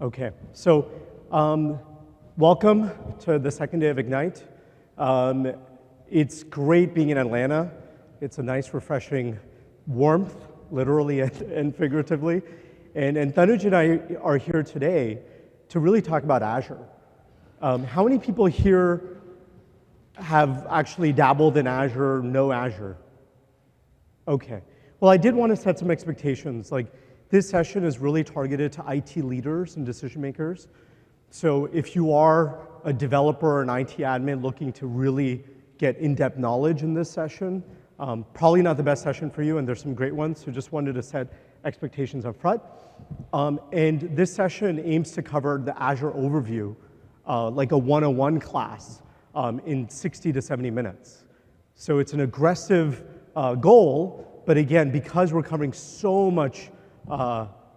Okay, so welcome to the second day of Ignite. It's great being in Atlanta. It's a nice, refreshing warmth, literally and figuratively. And Tanuj and I are here today to really talk about Azure. How many people here have actually dabbled in Azure, know Azure? Okay. Well, I did want to set some expectations. Like, this session is really targeted to IT leaders and decision makers. So if you are a developer or an IT admin looking to really get in-depth knowledge in this session, probably not the best session for you, and there's some great ones, so just wanted to set expectations up front. And this session aims to cover the Azure overview, like a 101 class, in 60 to 70 minutes. So it's an aggressive goal, but again, because we're covering so much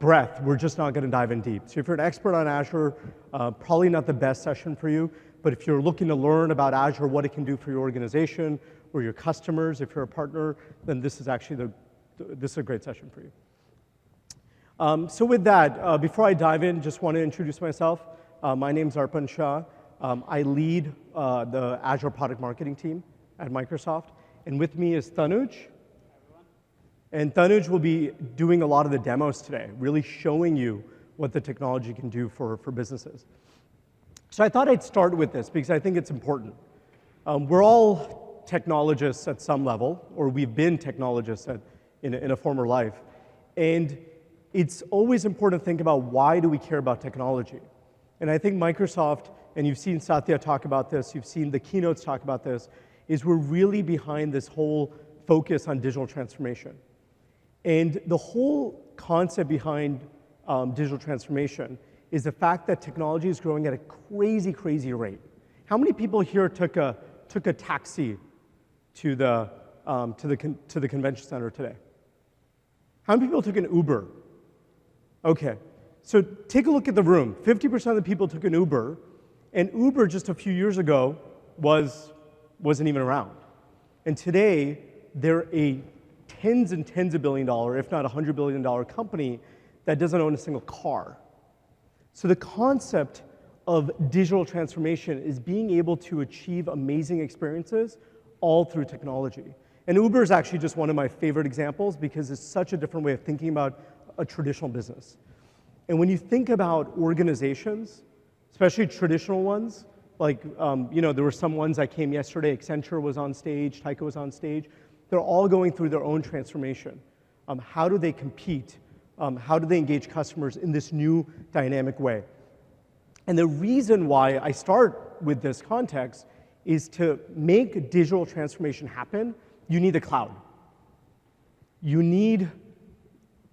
breadth, we're just not going to dive in deep. So if you're an expert on Azure, probably not the best session for you, but if you're looking to learn about Azure, what it can do for your organization or your customers, if you're a partner, then this is actually this is a great session for you. So with that, before I dive in, just want to introduce myself. My name's Arpan Shah. I lead the Azure product marketing team at Microsoft, and with me is Tanuj. And Tanuj will be doing a lot of the demos today, really showing you what the technology can do for businesses. So I thought I'd start with this because I think it's important. We're all technologists at some level, or we've been technologists in a former life. And it's always important to think about, why do we care about technology? And I think Microsoft, and you've seen Satya talk about this, you've seen the keynotes talk about this, is we're really behind this whole focus on digital transformation. And the whole concept behind digital transformation is the fact that technology is growing at a crazy, crazy rate. How many people here took a taxi to the convention center today? How many people took an Uber? Okay, so take a look at the room. 50% of the people took an Uber, and Uber just a few years ago wasn't even around. And today, they're a tens and tens of billion dollar, if not $100 billion company that doesn't own a single car. So the concept of digital transformation is being able to achieve amazing experiences all through technology. And Uber is actually just one of my favorite examples because it's such a different way of thinking about a traditional business. And when you think about organizations, especially traditional ones, like, there were some ones that came yesterday, Accenture was on stage, Tyco was on stage, they're all going through their own transformation. How do they compete? How do they engage customers in this new dynamic way? And the reason why I start with this context is to make digital transformation happen, you need the cloud. You need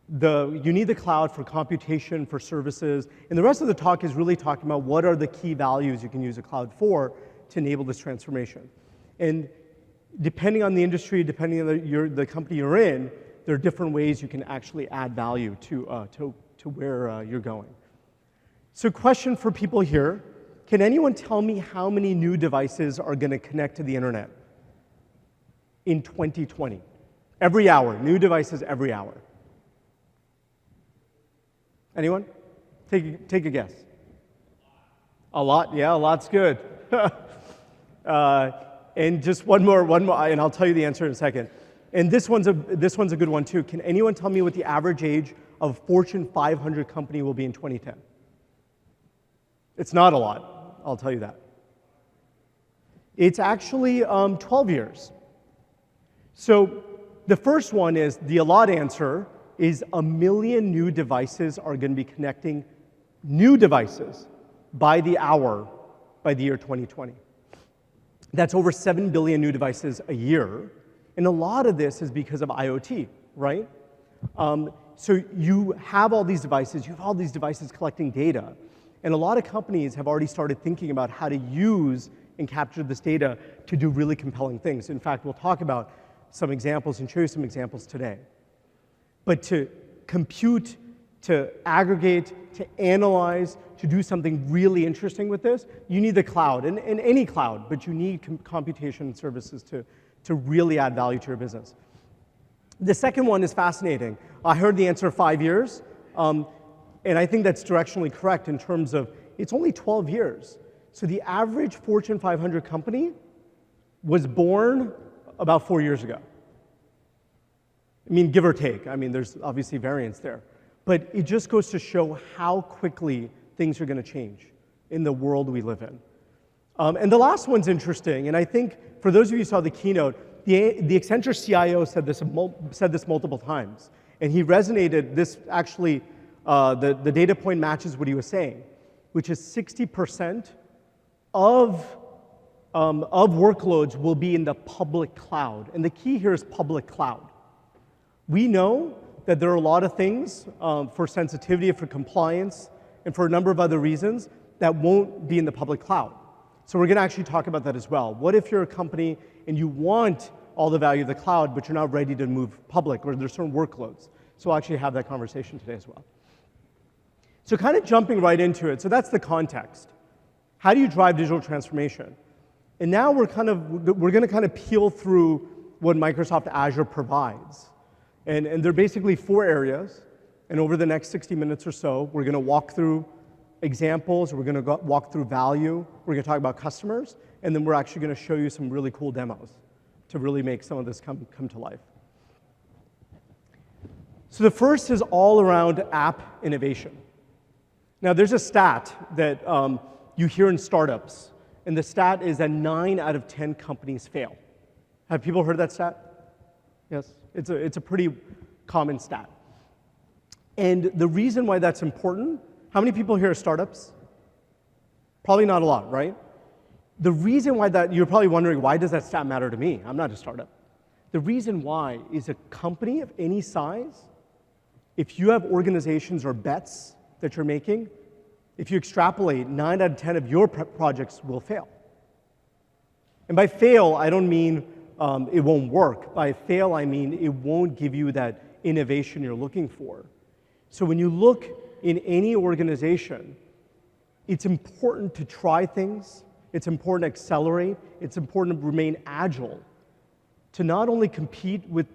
the cloud for computation, for services, and the rest of the talk is really talking about what are the key values you can use a cloud for to enable this transformation. And depending on the industry, depending on the company you're in, there are different ways you can actually add value to where you're going. So question for people here, can anyone tell me how many new devices are going to connect to the internet in 2020? Every hour, new devices every hour. Anyone? Take a guess. A lot? Yeah, a lot's good. And just one more, and I'll tell you the answer in a second. And this one's a good one too. Can anyone tell me what the average age of Fortune 500 company will be in 2010? It's not a lot, I'll tell you that. It's actually 12 years. So the first one is, the a lot answer is 1 million new devices are going to be connecting, new devices, by the hour, by the year 2020. That's over 7 billion new devices a year. And a lot of this is because of IoT, right? So you have all these devices collecting data. And a lot of companies have already started thinking about how to use and capture this data to do really compelling things. In fact, we'll talk about some examples and show you some examples today. But to compute, to aggregate, to analyze, to do something really interesting with this, you need the cloud, and any cloud, but you need computation services to really add value to your business. The second one is fascinating. I heard the answer 5 years, and And I think that's directionally correct in terms of it's only 12 years. So the average Fortune 500 company was born about 4 years ago. I mean, give or take. I mean, there's obviously variance there. But it just goes to show how quickly things are going to change in the world we live in. And the last one's interesting, and I think for those of you who saw the keynote, the Accenture CIO said this multiple times, and he resonated. This actually, the data point matches what he was saying, which is 60% of workloads will be in the public cloud, and the key here is public cloud. We know that there are a lot of things for sensitivity, for compliance, and for a number of other reasons that won't be in the public cloud. So we're going to actually talk about that as well. What if you're a company and you want all the value of the cloud, but you're not ready to move public, or there's certain workloads? So we'll actually have that conversation today as well. So kind of jumping right into it. So that's the context. How do you drive digital transformation? And now we're going to kind of peel through what Microsoft Azure provides. And there are basically 4 areas. And over the next 60 minutes or so, we're going to walk through examples, we're going to walk through value, we're going to talk about customers, and then we're actually going to show you some really cool demos to really make some of this come to life. So the first is all around app innovation. Now there's a stat that you hear in startups, and the stat is that 9 out of 10 companies fail. Have people heard that stat? Yes, it's a pretty common stat. And the reason why that's important, how many people here are startups? Probably not a lot, right? The reason why you're probably wondering, why does that stat matter to me? I'm not a startup. The reason why is a company of any size, if you have organizations or bets that you're making, if you extrapolate, 9 out of 10 of your projects will fail. And by fail, I don't mean it won't work. By fail, I mean it won't give you that innovation you're looking for. So when you look in any organization, it's important to try things, it's important to accelerate, it's important to remain agile, to not only compete with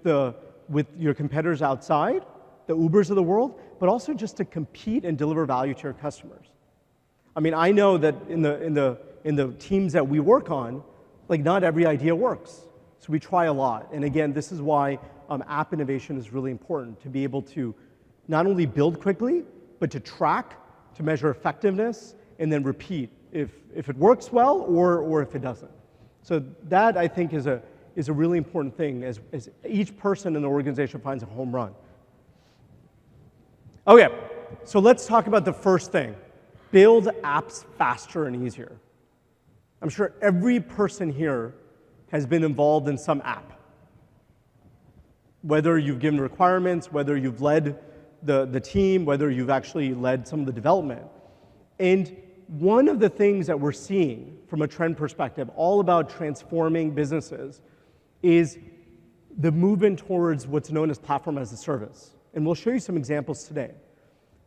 your competitors outside, the Ubers of the world, but also just to compete and deliver value to your customers. I mean, I know that in the teams that we work on, like not every idea works. So we try a lot. And again, this is why app innovation is really important, to be able to not only build quickly, but to track, to measure effectiveness, and then repeat if it works well or if it doesn't. So that, I think, is a really important thing as each person in the organization finds a home run. Okay, so let's talk about the first thing. Build apps faster and easier. I'm sure every person here has been involved in some app. Whether you've given requirements, whether you've led the team, whether you've actually led some of the development. And one of the things that we're seeing from a trend perspective, all about transforming businesses, is the movement towards what's known as platform as a service. And we'll show you some examples today.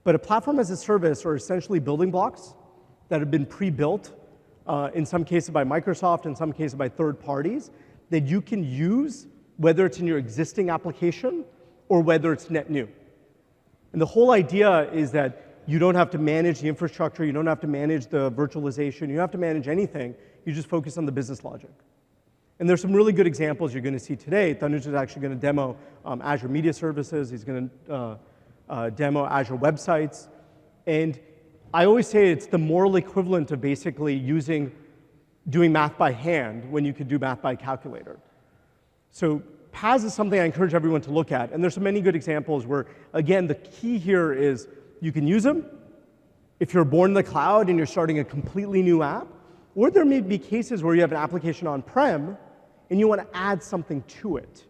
But a platform as a service are essentially building blocks that have been pre-built, in some cases by Microsoft, in some cases by third parties, that you can use, whether it's in your existing application or whether it's net new. And the whole idea is that you don't have to manage the infrastructure, you don't have to manage the virtualization, you don't have to manage anything, you just focus on the business logic. And there's some really good examples you're going to see today. Tanuj is actually going to demo Azure Media Services, he's going to demo Azure Websites. And I always say it's the moral equivalent of basically doing math by hand when you could do math by calculator. So PaaS is something I encourage everyone to look at, and there's so many good examples where, again, the key here is you can use them if you're born in the cloud and you're starting a completely new app, or there may be cases where you have an application on-prem and you want to add something to it.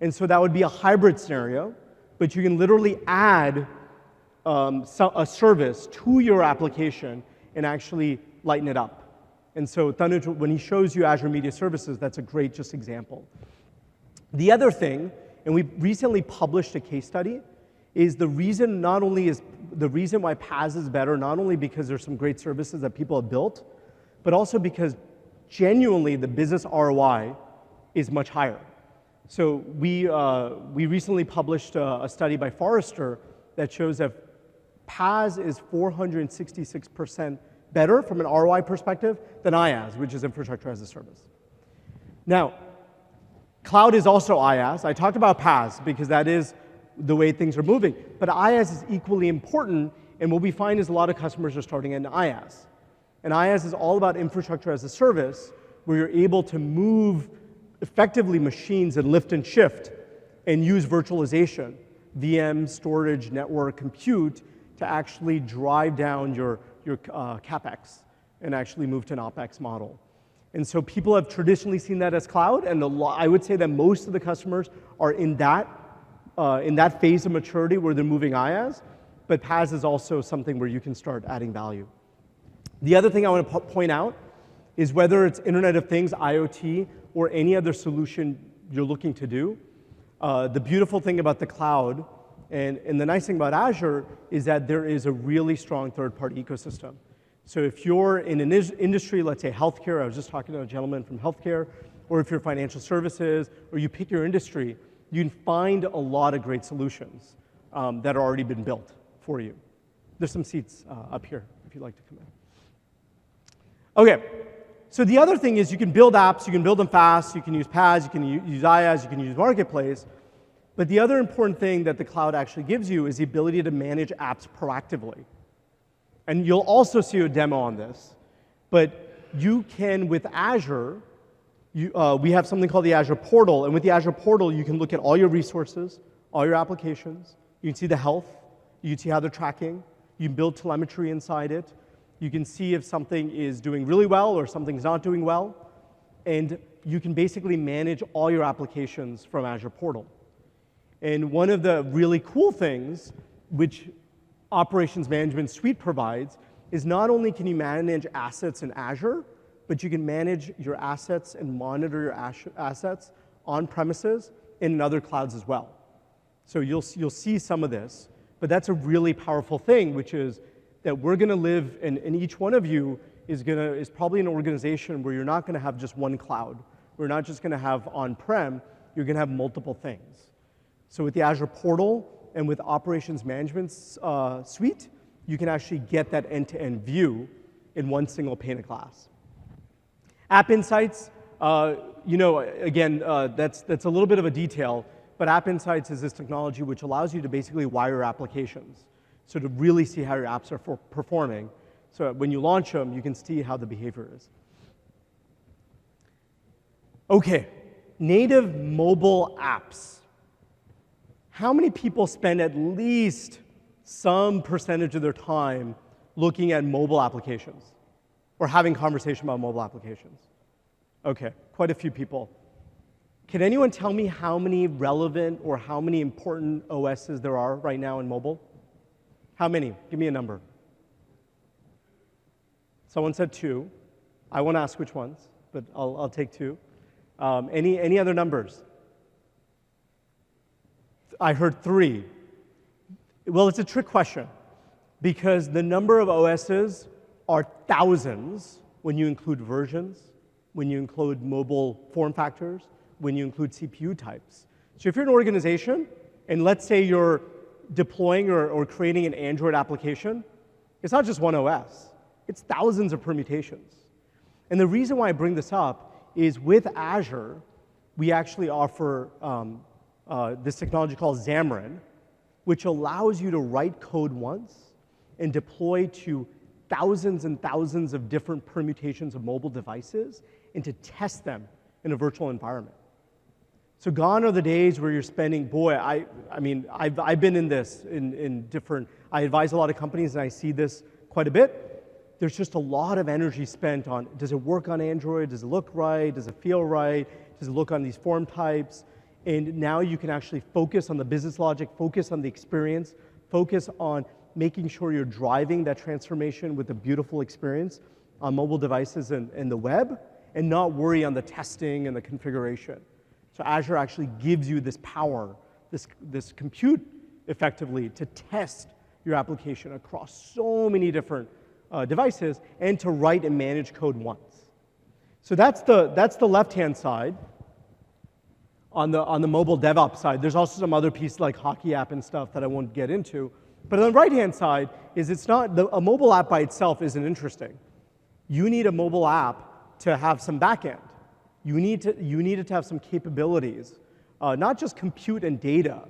And so that would be a hybrid scenario, but you can literally add a service to your application and actually lighten it up. And so Tanuj, when he shows you Azure Media Services, that's a great just example. The other thing, and we recently published a case study, is the reason why PaaS is better, not only because there's some great services that people have built, but also because genuinely the business ROI is much higher. So we recently published a study by Forrester that shows that PaaS is 466% better from an ROI perspective than IaaS, which is infrastructure as a service. Now, cloud is also IaaS. I talked about PaaS because that is the way things are moving, but IaaS is equally important, and what we find is a lot of customers are starting in IaaS. And IaaS is all about infrastructure as a service, where you're able to move effectively machines and lift and shift and use virtualization, VM, storage, network, compute, to actually drive down your CapEx and actually move to an OpEx model. And so people have traditionally seen that as cloud, and I would say that most of the customers are in that phase of maturity where they're moving IaaS, but PaaS is also something where you can start adding value. The other thing I want to point out is whether it's Internet of Things, IoT, or any other solution you're looking to do, the beautiful thing about the cloud and the nice thing about Azure is that there is a really strong third-party ecosystem. So if you're in an industry, let's say healthcare, I was just talking to a gentleman from healthcare, or if you're financial services, or you pick your industry, you can find a lot of great solutions that are already been built for you. There's some seats up here if you'd like to come in. Okay, so the other thing is you can build apps, you can build them fast, you can use PaaS, you can use IaaS, you can use Marketplace, but the other important thing that the cloud actually gives you is the ability to manage apps proactively. And you'll also see a demo on this, but you can, with Azure, we have something called the Azure Portal, and with the Azure Portal, you can look at all your resources, all your applications, you can see the health, you can see how they're tracking, you can build telemetry inside it, you can see if something is doing really well or something's not doing well, and you can basically manage all your applications from Azure Portal. And one of the really cool things which Operations Management Suite provides is not only can you manage assets in Azure, but you can manage your assets and monitor your assets on premises and in other clouds as well. So you'll see some of this, but that's a really powerful thing, which is that we're going to live, and each one of you is probably an organization where you're not going to have just one cloud. We're not just going to have on-prem, you're going to have multiple things. So with the Azure Portal and with Operations Management Suite, you can actually get that end-to-end view in one single pane of glass. App Insights, again, that's a little bit of a detail, but App Insights is this technology which allows you to basically wire applications. So to really see how your apps are performing. So when you launch them, you can see how the behavior is. Okay, native mobile apps. How many people spend at least some percentage of their time looking at mobile applications or having conversation about mobile applications? Okay, quite a few people. Can anyone tell me how many relevant or how many important OSs there are right now in mobile? How many? Give me a number. Someone said 2. I won't ask which ones, but I'll take 2. Any other numbers? I heard 3. Well, it's a trick question because the number of OSs are thousands when you include versions, when you include mobile form factors, when you include CPU types. So if you're an organization, and let's say you're deploying or creating an Android application, it's not just one OS. It's thousands of permutations. And the reason why I bring this up is with Azure, we actually offer this technology called Xamarin, which allows you to write code once and deploy to thousands and thousands of different permutations of mobile devices and to test them in a virtual environment. So gone are the days where you're spending, I've been in this in different, I advise a lot of companies and I see this quite a bit. There's just a lot of energy spent on, does it work on Android? Does it look right? Does it feel right? Does it look on these form types? And now you can actually focus on the business logic, focus on the experience, focus on making sure you're driving that transformation with a beautiful experience on mobile devices and the web, and not worry on the testing and the configuration. So Azure actually gives you this power, this compute effectively to test your application across so many different devices and to write and manage code once. So that's the left-hand side. On the mobile DevOps side, there's also some other pieces like Hockey app and stuff that I won't get into. But on the right-hand side is it's not, a mobile app by itself isn't interesting. You need a mobile app to have some backend. You need it to have some capabilities, not just compute and data,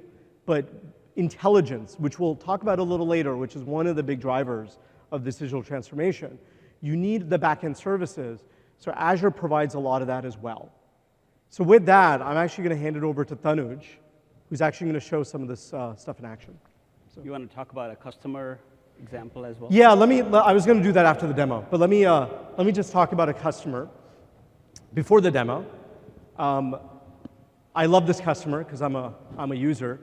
but intelligence, which we'll talk about a little later, which is one of the big drivers of this digital transformation. You need the backend services, so Azure provides a lot of that as well. So with that, I'm actually going to hand it over to Tanuj, who's actually going to show some of this stuff in action. So. You want to talk about a customer example as well? Yeah, I was going to do that after the demo, but let me just talk about a customer before the demo. I love this customer because I'm a user,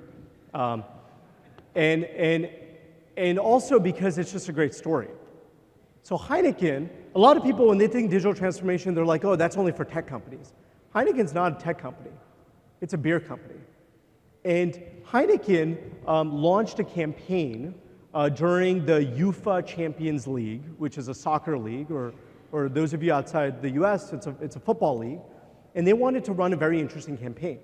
and also because it's just a great story. So Heineken, a lot of people when they think digital transformation, they're like, oh, that's only for tech companies. Heineken's not a tech company; it's a beer company. And Heineken launched a campaign during the UEFA Champions League, which is a soccer league, or those of you outside the US, it's a football league. And they wanted to run a very interesting campaign.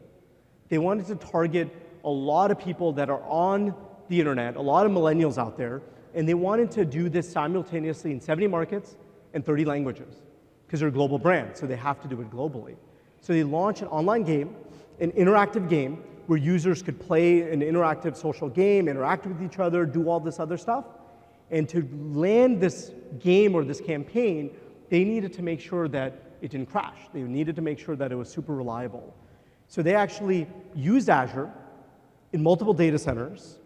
They wanted to target a lot of people that are on the internet, a lot of millennials out there, and they wanted to do this simultaneously in 70 markets and 30 languages, because they're a global brand, so they have to do it globally. So they launched an online game, an interactive game, where users could play an interactive social game, interact with each other, do all this other stuff. And to land this game or this campaign, they needed to make sure that it didn't crash. They needed to make sure that it was super reliable. So they actually used Azure in multiple data centers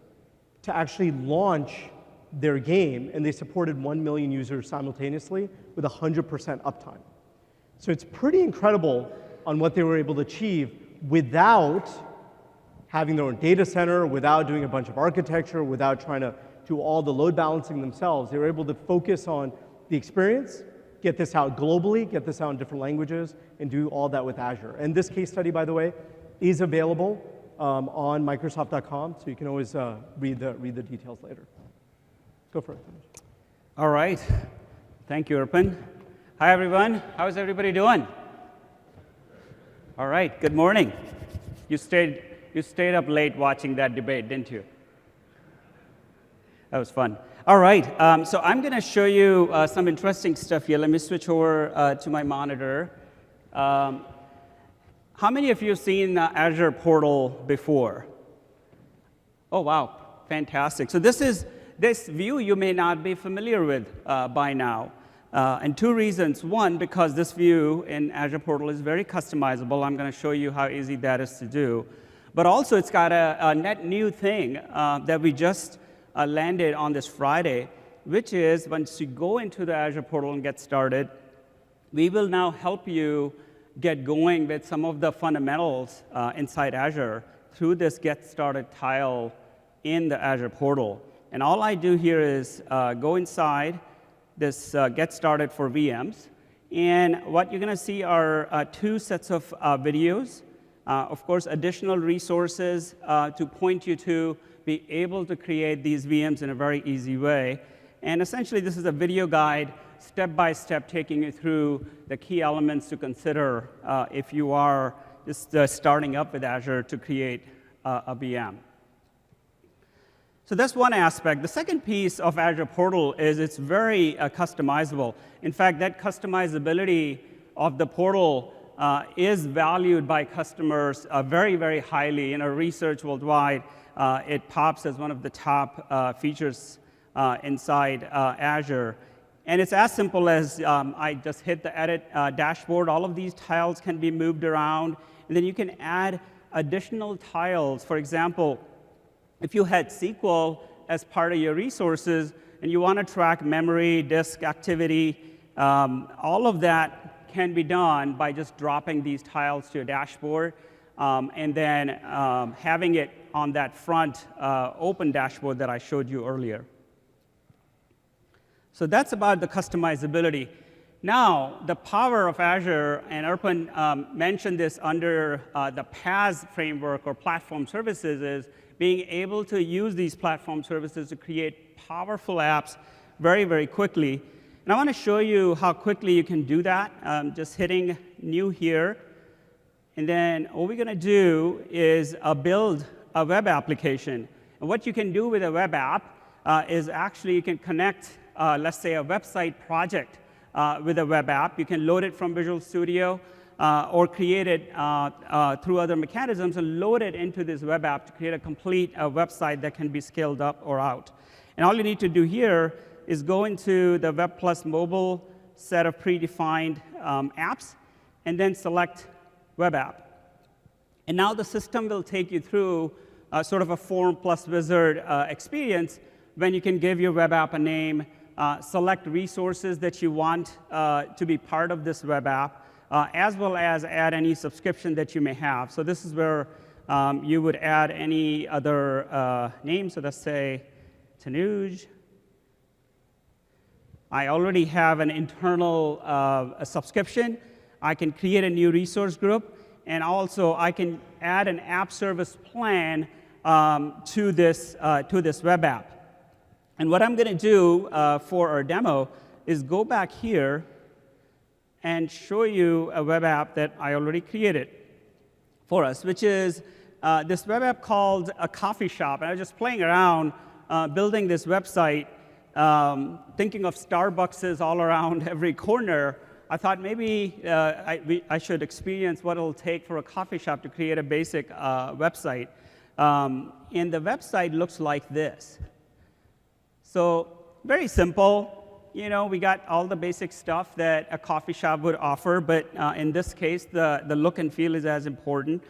to actually launch their game, and they supported 1 million users simultaneously with 100% uptime. So it's pretty incredible on what they were able to achieve without having their own data center, without doing a bunch of architecture, without trying to do all the load balancing themselves. They were able to focus on the experience, get this out globally, get this out in different languages, and do all that with Azure. And this case study, by the way, is available on Microsoft.com, so you can always read the details later. Go for it. All right. Thank you, Erpin. Hi, everyone. How's everybody doing? All right. Good morning. You stayed up late watching that debate, didn't you? That was fun. All right. So I'm going to show you some interesting stuff here. Let me switch over to my monitor. How many of you have seen Azure Portal before? Oh, wow. Fantastic. So this view you may not be familiar with by now. And two reasons. One, because this view in Azure Portal is very customizable. I'm going to show you how easy that is to do. But also, it's got a net new thing that we just landed on this Friday, which is once you go into the Azure Portal and get started, we will now help you get going with some of the fundamentals inside Azure through this Get Started tile in the Azure Portal. And all I do here is go inside this Get Started for VMs. And what you're going to see are two sets of videos. Of course, additional resources to point you to be able to create these VMs in a very easy way. And essentially, this is a video guide, step by step, taking you through the key elements to consider if you are just starting up with Azure to create a VM. So that's one aspect. The second piece of Azure Portal is it's very customizable. In fact, that customizability of the portal is valued by customers very, very highly. In our research worldwide, it pops as one of the top features inside Azure. And it's as simple as I just hit the edit dashboard. All of these tiles can be moved around. And then you can add additional tiles. For example, if you had SQL as part of your resources and you want to track memory, disk activity, all of that can be done by just dropping these tiles to your dashboard and then having it on that front open dashboard that I showed you earlier. So that's about the customizability. Now, the power of Azure, and Erpin mentioned this under the PaaS framework or platform services, is being able to use these platform services to create powerful apps very, very quickly. And I want to show you how quickly you can do that. Just hitting new here. And then what we're going to do is build a web application. And what you can do with a web app, is actually you can connect, let's say, a website project with a web app. You can load it from Visual Studio or create it through other mechanisms and load it into this web app to create a complete website that can be scaled up or out. And all you need to do here is go into the Web Plus Mobile set of predefined apps, and then select Web App. And now the system will take you through sort of a form plus wizard experience when you can give your web app a name, select resources that you want to be part of this web app, as well as add any subscription that you may have. So this is where you would add any other name. So let's say Tanuj. I already have an internal a subscription. I can create a new resource group, and also I can add an app service plan to this web app. And what I'm going to do for our demo is go back here and show you a web app that I already created for us, which is this web app called a coffee shop. And I was just playing around building this website, thinking of Starbucks all around every corner. I thought maybe I should experience what it'll take for a coffee shop to create a basic website. And the website looks like this. So very simple. You know, we got all the basic stuff that a coffee shop would offer, but in this case, the look and feel is as important.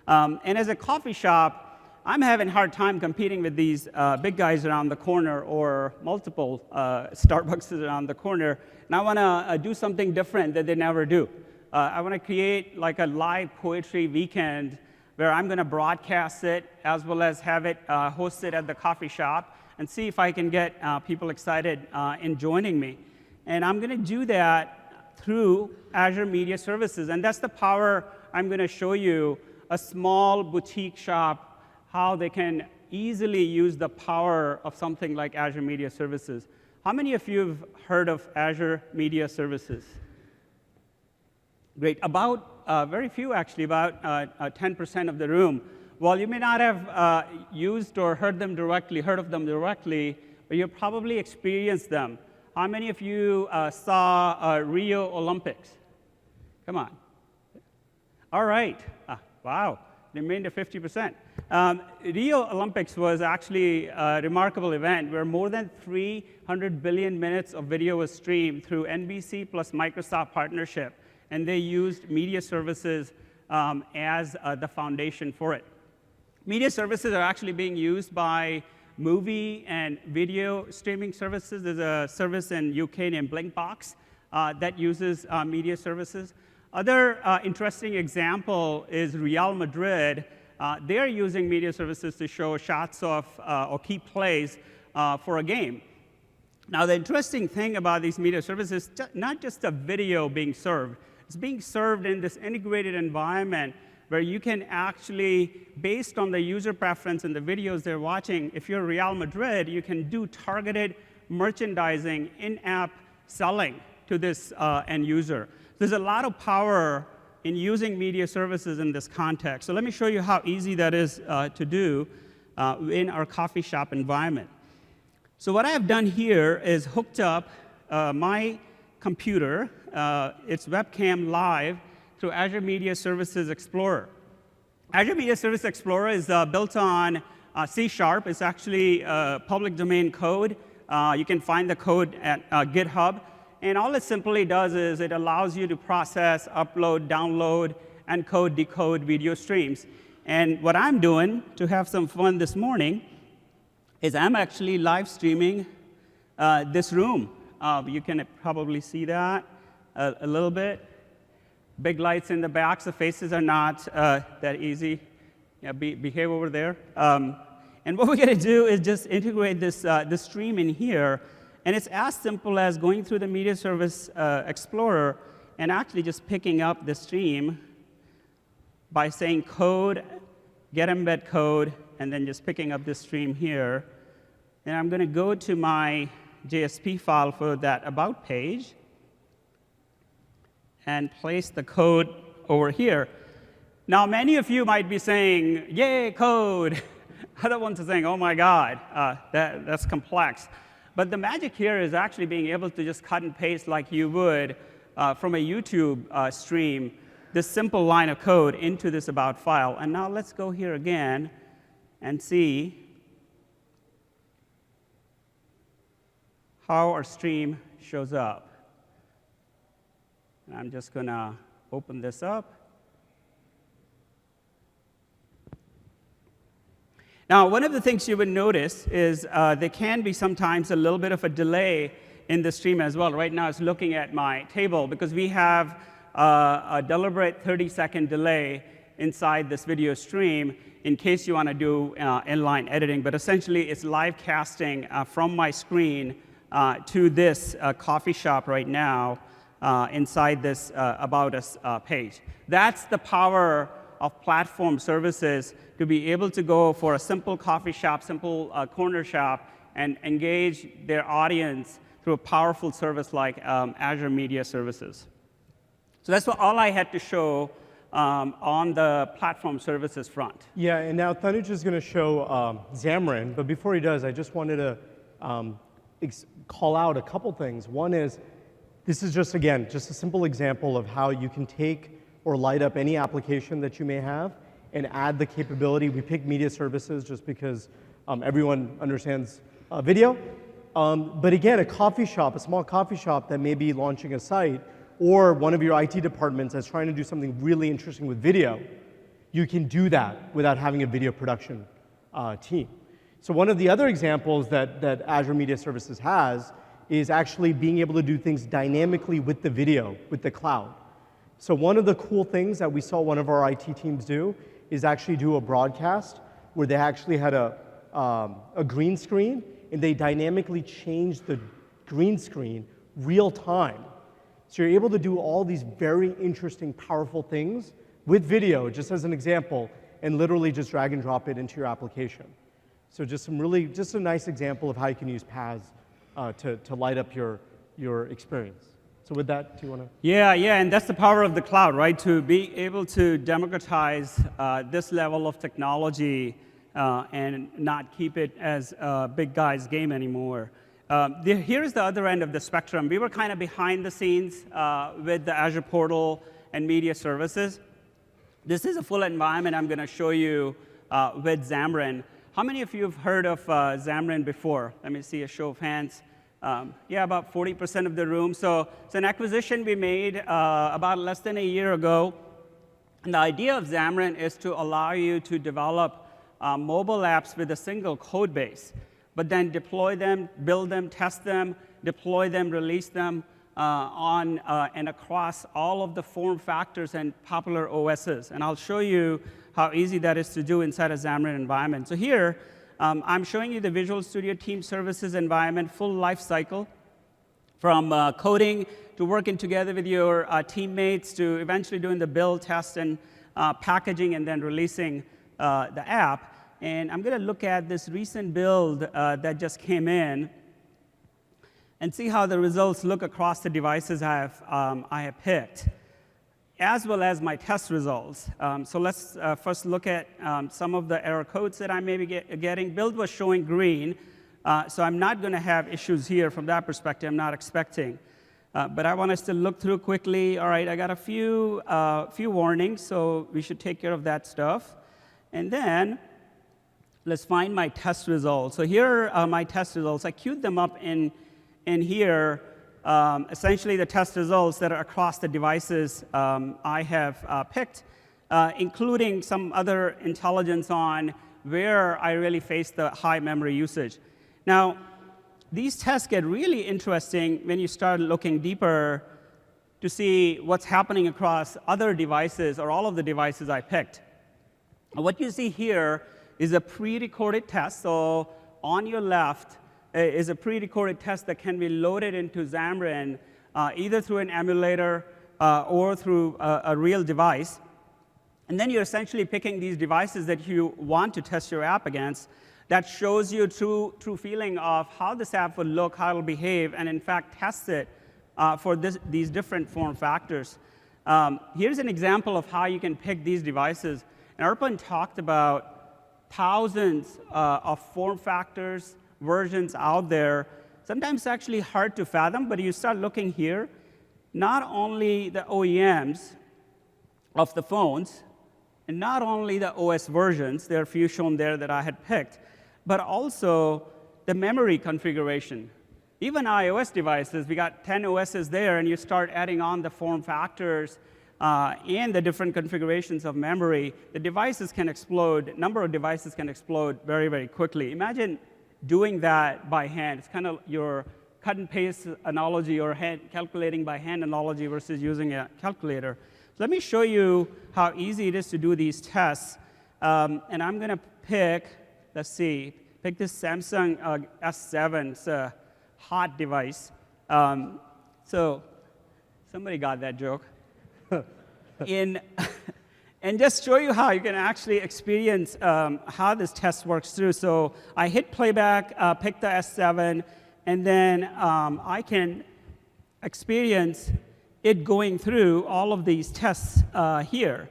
And as a coffee shop, I'm having a hard time competing with these big guys around the corner or multiple Starbucks around the corner. And I want to do something different that they never do. I want to create like a live poetry weekend where I'm going to broadcast it as well as have it hosted at the coffee shop and see if I can get people excited in joining me. And I'm going to do that through Azure Media Services. And that's the power I'm going to show you, a small boutique shop, how they can easily use the power of something like Azure Media Services. How many of you have heard of Azure Media Services? Great. About very few, actually, about 10% of the room. While you may not have used or heard of them directly, but you probably experienced them. How many of you saw Rio Olympics? Come on. All right. Wow. Remained at 50%. Rio Olympics was actually a remarkable event where more than 300 billion minutes of video was streamed through NBC plus Microsoft partnership, and they used media services as the foundation for it. Media services are actually being used by movie and video streaming services. There's a service in UK named Blinkbox that uses media services. Other interesting example is Real Madrid. They're using media services to show shots of or key plays for a game. Now, the interesting thing about these media services is not just a video being served. It's being served in this integrated environment where you can actually, based on the user preference and the videos they're watching, if you're Real Madrid, you can do targeted merchandising, in-app selling to this end user. There's a lot of power in using media services in this context. So let me show you how easy that is to do in our coffee shop environment. So what I have done here is hooked up my computer, its webcam live, through Azure Media Services Explorer. Azure Media Services Explorer is built on C#. It's actually public domain code. You can find the code at GitHub. And all it simply does is it allows you to process, upload, download, encode, decode video streams. And what I'm doing to have some fun this morning is I'm actually live streaming this room. You can probably see that a little bit. Big lights in the back, so faces are not that easy. Yeah, behave over there. And what we're going to do is just integrate this stream in here. And it's as simple as going through the Media Service Explorer and actually just picking up the stream by saying code, get embed code, and then just picking up this stream here. And I'm going to go to my JSP file for that About page and place the code over here. Now, many of you might be saying, yay, code. Other ones are saying, oh my God, that's complex. But the magic here is actually being able to just cut and paste like you would from a YouTube stream, this simple line of code into this about file. And now let's go here again and see how our stream shows up. And I'm just going to open this up. Now, one of the things you would notice is there can be sometimes a little bit of a delay in the stream as well. Right now, it's looking at my table because we have a deliberate 30-second delay inside this video stream in case you want to do inline editing. But essentially, it's live casting from my screen to this coffee shop right now inside this About Us page. That's the power of platform services to be able to go for a simple coffee shop, simple corner shop, and engage their audience through a powerful service like Azure Media Services. So that's all I had to show on the platform services front. Yeah, and now Tanuj is going to show Xamarin, but before he does, I just wanted to call out a couple things. One is, this is just, again, just a simple example of how you can take or light up any application that you may have and add the capability. We picked media services just because everyone understands video. But again, a coffee shop, a small coffee shop that may be launching a site, or one of your IT departments that's trying to do something really interesting with video, you can do that without having a video production team. So one of the other examples that Azure Media Services has is actually being able to do things dynamically with the video, with the cloud. So one of the cool things that we saw one of our IT teams do is actually do a broadcast where they actually had a green screen, and they dynamically changed the green screen real time. So you're able to do all these very interesting, powerful things with video, just as an example, and literally just drag and drop it into your application. So just a nice example of how you can use paths to light up your experience. So with that, do you want to? Yeah, and that's the power of the cloud, right? To be able to democratize this level of technology and not keep it as a big guy's game anymore. Here's the other end of the spectrum. We were kind of behind the scenes with the Azure portal and media services. This is a full environment I'm going to show you with Xamarin. How many of you have heard of Xamarin before? Let me see a show of hands. Yeah, about 40% of the room. So it's an acquisition we made about less than a year ago. And the idea of Xamarin is to allow you to develop mobile apps with a single code base, but then deploy them, build them, test them, deploy them, release them on and across all of the form factors and popular OSs. And I'll show you how easy that is to do inside a Xamarin environment. So here, I'm showing you the Visual Studio Team Services environment, full life cycle, from coding to working together with your teammates to eventually doing the build, test, and packaging, and then releasing the app. And I'm going to look at this recent build that just came in and see how the results look across the devices I have picked, as well as my test results. So let's first look at some of the error codes that I may be getting. Build was showing green, so I'm not going to have issues here from that perspective. I'm not expecting. But I want us to look through quickly. All right, I got a few warnings, so we should take care of that stuff. And then let's find my test results. So here are my test results. I queued them up in here. Essentially the test results that are across the devices I have picked, including some other intelligence on where I really face the high memory usage. Now, these tests get really interesting when you start looking deeper to see what's happening across other devices or all of the devices I picked. What you see here is a pre-recorded test. So on your left is a pre-recorded test that can be loaded into Xamarin either through an emulator or through a real device. And then you're essentially picking these devices that you want to test your app against. That shows you true feeling of how this app would look, how it'll behave, and in fact test it for these different form factors. Here's an example of how you can pick these devices. And Arpan talked about thousands of form factors, versions out there. Sometimes it's actually hard to fathom, but you start looking here, not only the OEMs of the phones, and not only the OS versions, there are a few shown there that I had picked, but also the memory configuration. Even iOS devices, we got 10 OSs there, and you start adding on the form factors and the different configurations of memory, the devices can explode, number of devices can explode very, very quickly. Imagine doing that by hand. It's kind of your cut and paste analogy or calculating by hand analogy versus using a calculator. So let me show you how easy it is to do these tests. And I'm going to pick, pick this Samsung S7. It's a hot device. So somebody got that joke. And just show you how you can actually experience how this test works through. So I hit playback, pick the S7, and then I can experience it going through all of these tests here.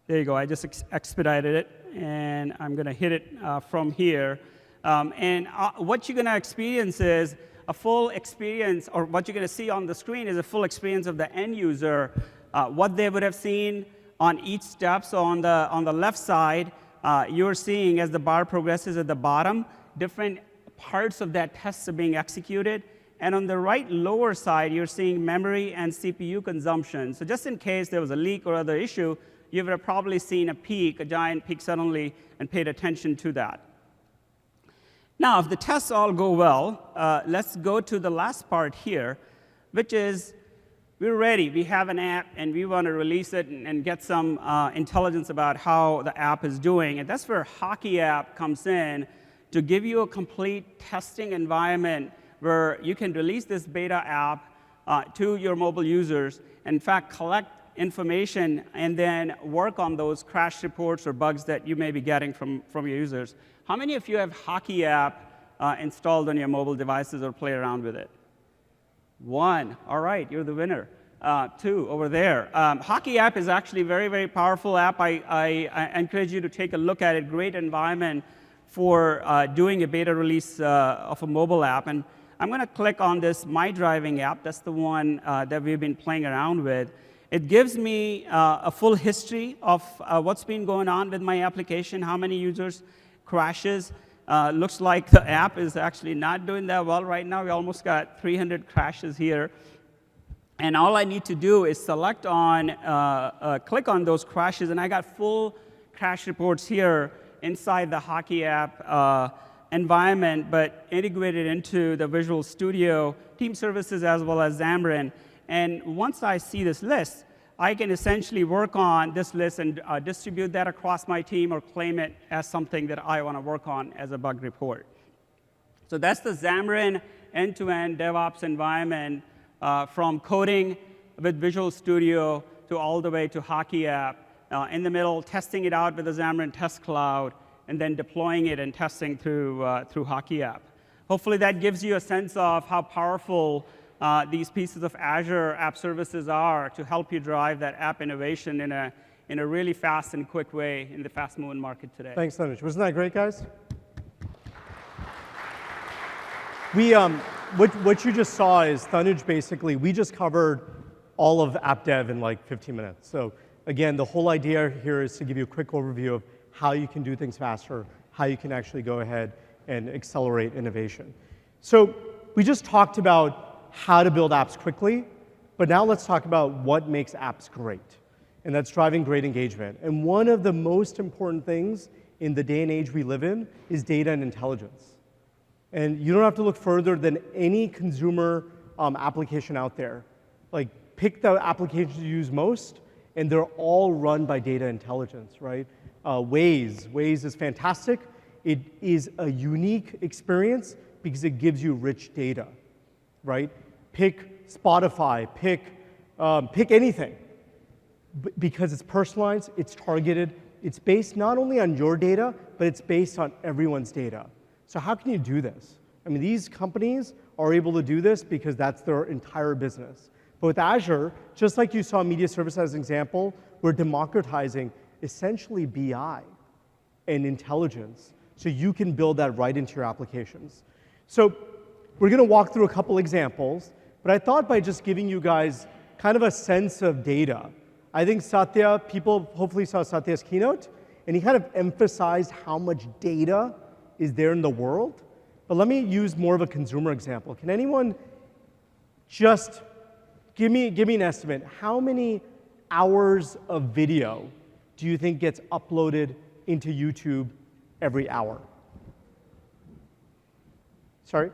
There you go. I just expedited it, and I'm going to hit it from here. And what you're going to experience is a full experience, or what you're going to see on the screen is a full experience of the end user, what they would have seen on each step. So on the left side, you're seeing as the bar progresses at the bottom, different parts of that test are being executed. And on the right lower side, you're seeing memory and CPU consumption. So just in case there was a leak or other issue, you would have probably seen a peak, a giant peak suddenly, and paid attention to that. Now, if the tests all go well, let's go to the last part here, which is we're ready. We have an app, and we want to release it and get some intelligence about how the app is doing. And that's where Hockey App comes in to give you a complete testing environment where you can release this beta app to your mobile users, and in fact, collect information and then work on those crash reports or bugs that you may be getting from your users. How many of you have Hockey App installed on your mobile devices or play around with it? One. All right, you're the winner. Two over there. Hockey App is actually a very, very powerful app. I encourage you to take a look at it. Great environment for doing a beta release of a mobile app. And I'm going to click on this My Driving app. That's the one that we've been playing around with. It gives me a full history of what's been going on with my application, how many users crashes. Looks like the app is actually not doing that well right now. We almost got 300 crashes here. And all I need to do is select on, click on those crashes, and I got full crash reports here inside the Hockey App environment, but integrated into the Visual Studio, Team Services, as well as Xamarin. And once I see this list, I can essentially work on this list and distribute that across my team or claim it as something that I want to work on as a bug report. So that's the Xamarin end-to-end DevOps environment from coding with Visual Studio to all the way to Hockey App. In the middle, testing it out with the Xamarin Test Cloud, and then deploying it and testing through Hockey App. Hopefully that gives you a sense of how powerful these pieces of Azure App Services are to help you drive that app innovation in a really fast and quick way in the fast-moving market today. Thanks, Tanuj. Wasn't that great, guys? What you just saw is Tanuj basically, we just covered all of app dev in like 15 minutes. So again, the whole idea here is to give you a quick overview of how you can do things faster, how you can actually go ahead and accelerate innovation. So we just talked about how to build apps quickly, but now let's talk about what makes apps great, and that's driving great engagement. And one of the most important things in the day and age we live in is data and intelligence. And you don't have to look further than any consumer application out there. Like, pick the applications you use most, and they're all run by data intelligence, right? Waze is fantastic. It is a unique experience because it gives you rich data, right? Pick Spotify, pick anything, because it's personalized, it's targeted, it's based not only on your data, but it's based on everyone's data. So how can you do this? I mean, these companies are able to do this because that's their entire business. But with Azure, just like you saw media service as an example, we're democratizing essentially BI and intelligence so you can build that right into your applications. So we're going to walk through a couple examples, but I thought by just giving you guys kind of a sense of data, I think Satya, people hopefully saw Satya's keynote, and he kind of emphasized how much data is there in the world. But let me use more of a consumer example. Can anyone just give me an estimate? How many hours of video do you think gets uploaded into YouTube every hour? Sorry?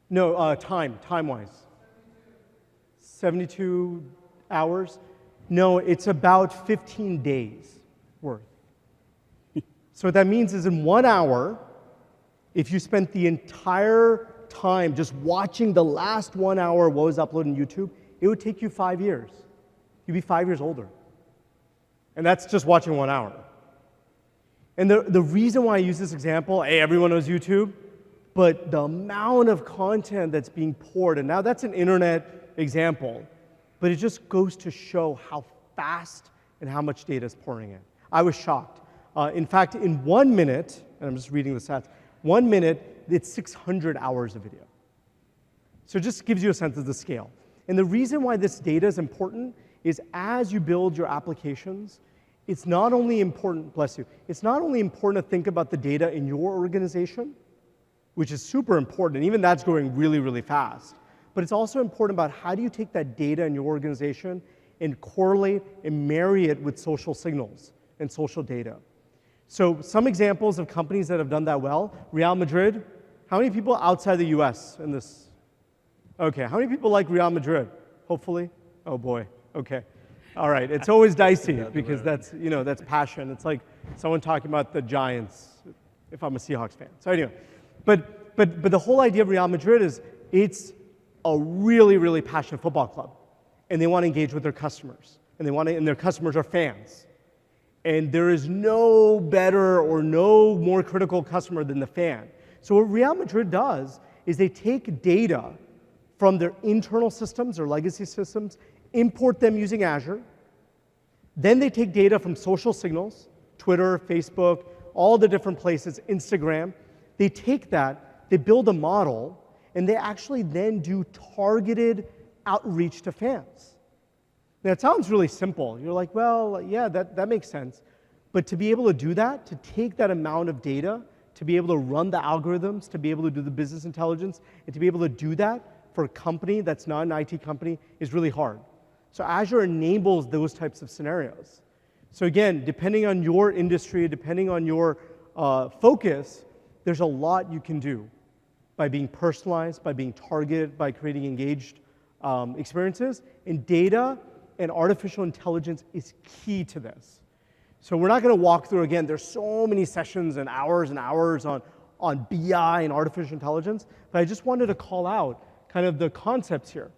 No, time-wise. 72 hours? No, it's about 15 days worth. So what that means is in 1 hour, if you spent the entire time just watching the last 1 hour what was uploaded on YouTube, it would take you 5 years. You'd be 5 years older. And that's just watching 1 hour. And the reason why I use this example, hey, everyone knows YouTube, but the amount of content that's being poured, and now that's an internet example, but it just goes to show how fast and how much data is pouring in. I was shocked. In fact, in 1 minute, and I'm just reading the stats, 1 minute, it's 600 hours of video. So it just gives you a sense of the scale. And the reason why this data is important is as you build your applications, it's not only important, bless you, it's not only important to think about the data in your organization, which is super important, and even that's growing really, really fast, but it's also important about how do you take that data in your organization and correlate and marry it with social signals and social data. So some examples of companies that have done that well, Real Madrid. How many people outside the US in this? Okay, how many people like Real Madrid? Hopefully? Oh boy, okay. All right, it's always dicey because that's, that's passion. It's like someone talking about the Giants if I'm a Seahawks fan. So anyway, but the whole idea of Real Madrid is it's a really, really passionate football club, and they want to engage with their customers, and their customers are fans. And there is no better or no more critical customer than the fan. So what Real Madrid does is they take data from their internal systems or legacy systems, import them using Azure. Then they take data from social signals, Twitter, Facebook, all the different places, Instagram. They take that, they build a model, and they actually then do targeted outreach to fans. Now, it sounds really simple. You're like, well, yeah, that makes sense. But to be able to do that, to take that amount of data, to be able to run the algorithms, to be able to do the business intelligence, and to be able to do that for a company that's not an IT company is really hard. So Azure enables those types of scenarios. So again, depending on your industry, depending on your focus, there's a lot you can do by being personalized, by being targeted, by creating engaged experiences. And data and artificial intelligence is key to this. So we're not going to walk through, again, there's so many sessions and hours on BI and artificial intelligence, but I just wanted to call out kind of the concepts here.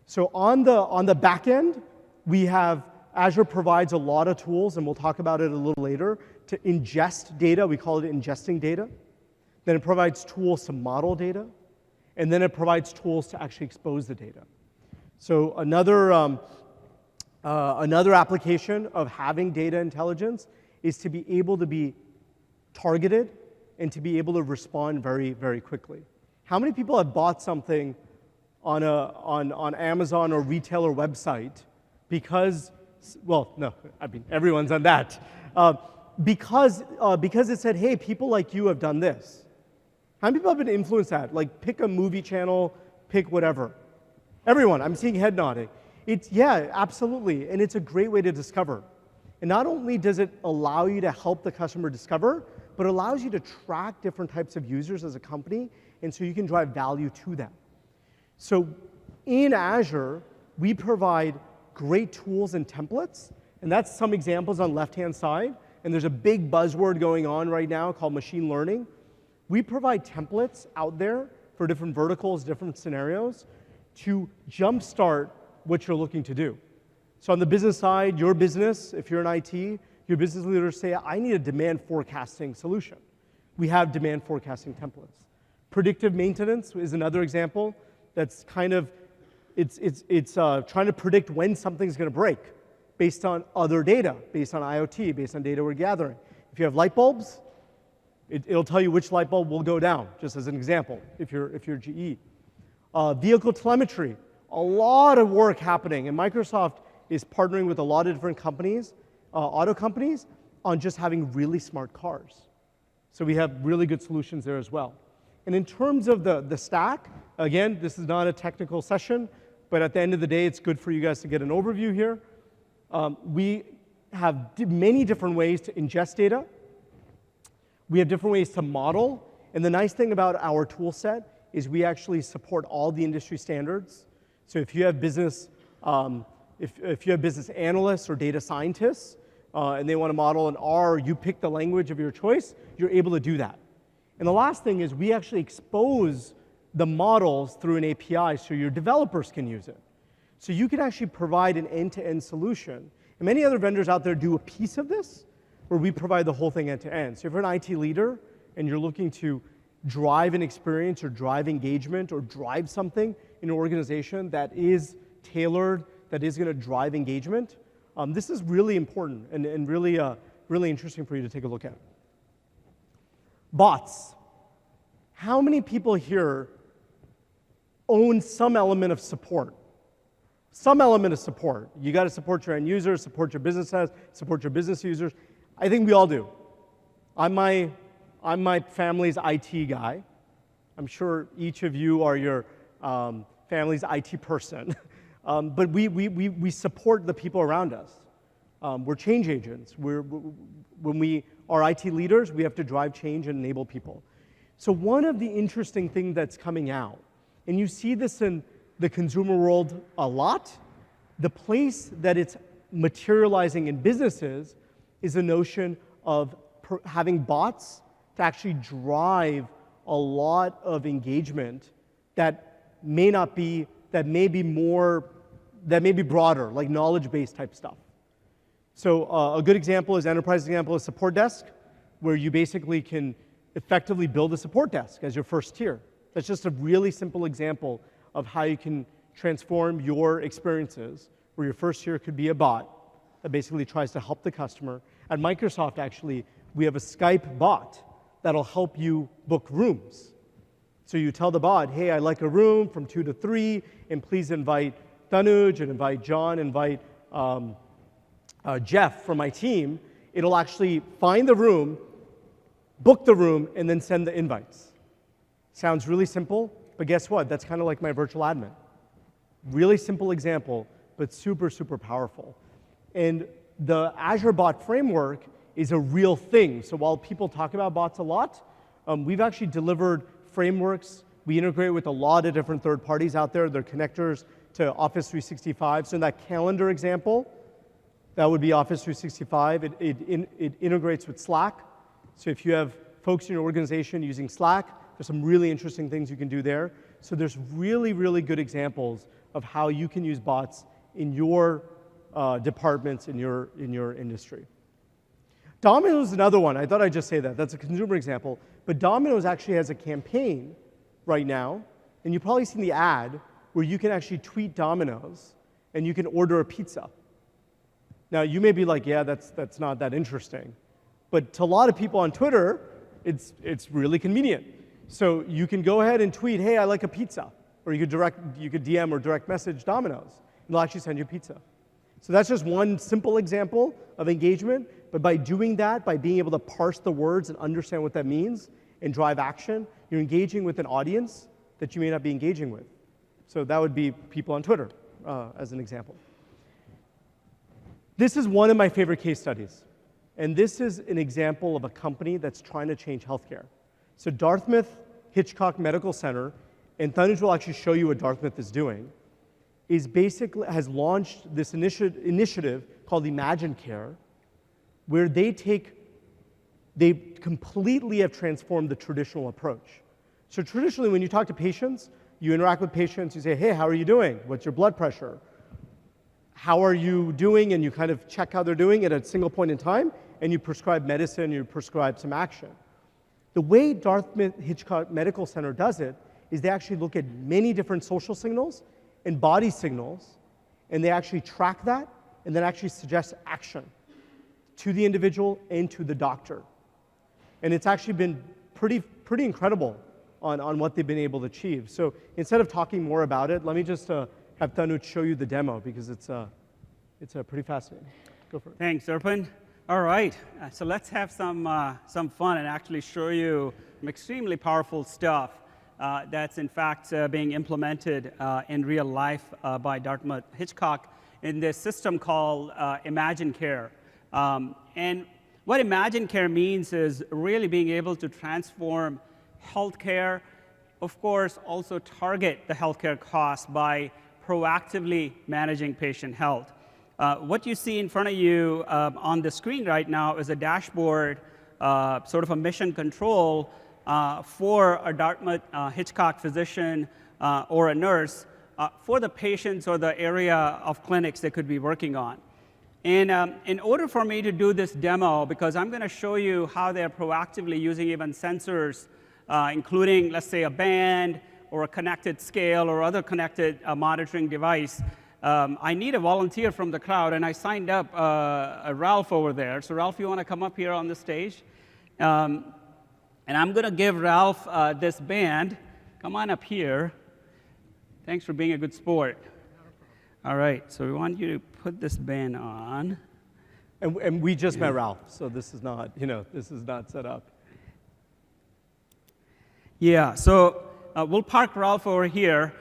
So on the back end, we have Azure provides a lot of tools, and we'll talk about it a little later, to ingest data. We call it ingesting data. Then it provides tools to model data, and then it provides tools to actually expose the data. So another application of having data intelligence is to be able to be targeted and to be able to respond very, very quickly. How many people have bought something on Amazon or retailer website because, well, no, I mean, everyone's done that. Because it said, hey, people like you have done this. How many people have been influenced that? Like, pick a movie channel, pick whatever. Everyone, I'm seeing head nodding. Yeah, absolutely, and it's a great way to discover. And not only does it allow you to help the customer discover, but it allows you to track different types of users as a company, and so you can drive value to them. So in Azure, we provide great tools and templates, and that's some examples on the left-hand side, and there's a big buzzword going on right now called machine learning. We provide templates out there for different verticals, different scenarios, to jumpstart what you're looking to do. So on the business side, your business, if you're in IT, your business leaders say, I need a demand forecasting solution. We have demand forecasting templates. Predictive maintenance is another example that's kind of, it's trying to predict when something's going to break based on other data, based on IoT, based on data we're gathering. If you have light bulbs, it'll tell you which light bulb will go down, just as an example, if you're GE. Vehicle telemetry, a lot of work happening, and Microsoft is partnering with a lot of different companies, auto companies, on just having really smart cars. So we have really good solutions there as well. And in terms of the stack, again, this is not a technical session, but at the end of the day, it's good for you guys to get an overview here. We have many different ways to ingest data. We have different ways to model. And the nice thing about our tool set is we actually support all the industry standards. So if you have business, if you have business analysts or data scientists, and they want to model in R, you pick the language of your choice, you're able to do that. And the last thing is we actually expose the models through an API so your developers can use it. So you can actually provide an end-to-end solution. And many other vendors out there do a piece of this, where we provide the whole thing end-to-end. So if you're an IT leader and you're looking to drive an experience or drive engagement or drive something in an organization that is tailored, that is going to drive engagement, this is really important and really, really interesting for you to take a look at. Bots. How many people here own some element of support? Some element of support. You got to support your end users, support your business heads, support your business users. I think we all do. I'm my family's IT guy. I'm sure each of you are your family's IT person. But we support the people around us. We're change agents. When we are IT leaders, we have to drive change and enable people. So one of the interesting things that's coming out, and you see this in the consumer world a lot, the place that it's materializing in businesses is the notion of having bots to actually drive a lot of engagement that may be broader, like knowledge-based type stuff. So a good example is enterprise example is support desk, where you basically can effectively build a support desk as your first tier. That's just a really simple example of how you can transform your experiences, where your first tier could be a bot that basically tries to help the customer. At Microsoft, actually, we have a Skype bot that'll help you book rooms. So you tell the bot, hey, I'd like a room from 2 to 3, and please invite Tanuj, and invite John, invite Jeff from my team. It'll actually find the room, book the room, and then send the invites. Sounds really simple, but guess what? That's kind of like my virtual admin. Really simple example, but super, super powerful. And the Azure bot framework is a real thing. So while people talk about bots a lot, we've actually delivered frameworks. We integrate with a lot of different third parties out there. They're connectors to Office 365. So in that calendar example, that would be Office 365. It integrates with Slack. So if you have folks in your organization using Slack, there's some really interesting things you can do there. So there's really, really good examples of how you can use bots in your departments, in your industry. Domino's is another one. I thought I'd just say that. That's a consumer example. But Domino's actually has a campaign right now, and you've probably seen the ad, where you can actually tweet Domino's, and you can order a pizza. Now, you may be like, yeah, that's not that interesting. But to a lot of people on Twitter, it's really convenient. So you can go ahead and tweet, hey, I like a pizza. Or you could DM or direct message Domino's, and they'll actually send you pizza. So that's just one simple example of engagement. But by doing that, by being able to parse the words and understand what that means and drive action, you're engaging with an audience that you may not be engaging with. So that would be people on Twitter, as an example. This is one of my favorite case studies. And this is an example of a company that's trying to change healthcare. So Dartmouth Hitchcock Medical Center, and Tanuj will actually show you what Dartmouth is doing, has launched this initiative called Imagine Care, where they completely have transformed the traditional approach. So traditionally, when you talk to patients, you interact with patients, you say, hey, how are you doing? What's your blood pressure? How are you doing? And you kind of check how they're doing at a single point in time, and you prescribe medicine, you prescribe some action. The way Dartmouth Hitchcock Medical Center does it is they actually look at many different social signals and body signals, and they actually track that and then actually suggest action to the individual and to the doctor. And it's actually been pretty incredible on what they've been able to achieve. So instead of talking more about it, let me just have Tanuj show you the demo because it's pretty fascinating. Go for it. Thanks, Arpan. All right, so let's have some fun and actually show you some extremely powerful stuff that's in fact being implemented in real life by Dartmouth Hitchcock in this system called Imagine Care. And what Imagine Care means is really being able to transform healthcare, of course, also target the healthcare costs by proactively managing patient health. What you see in front of you on the screen right now is a dashboard, sort of a mission control for a Dartmouth Hitchcock physician or a nurse for the patients or the area of clinics they could be working on. And in order for me to do this demo, because I'm going to show you how they're proactively using even sensors, including, let's say, a band or a connected scale or other connected monitoring device, I need a volunteer from the crowd, and I signed up Ralph over there. So Ralph, you want to come up here on the stage? And I'm going to give Ralph this band. Come on up here. Thanks for being a good sport. All right, so we want you to put this band on. And we just met Ralph, so this is not, this is not set up. Yeah, so we'll park Ralph over here.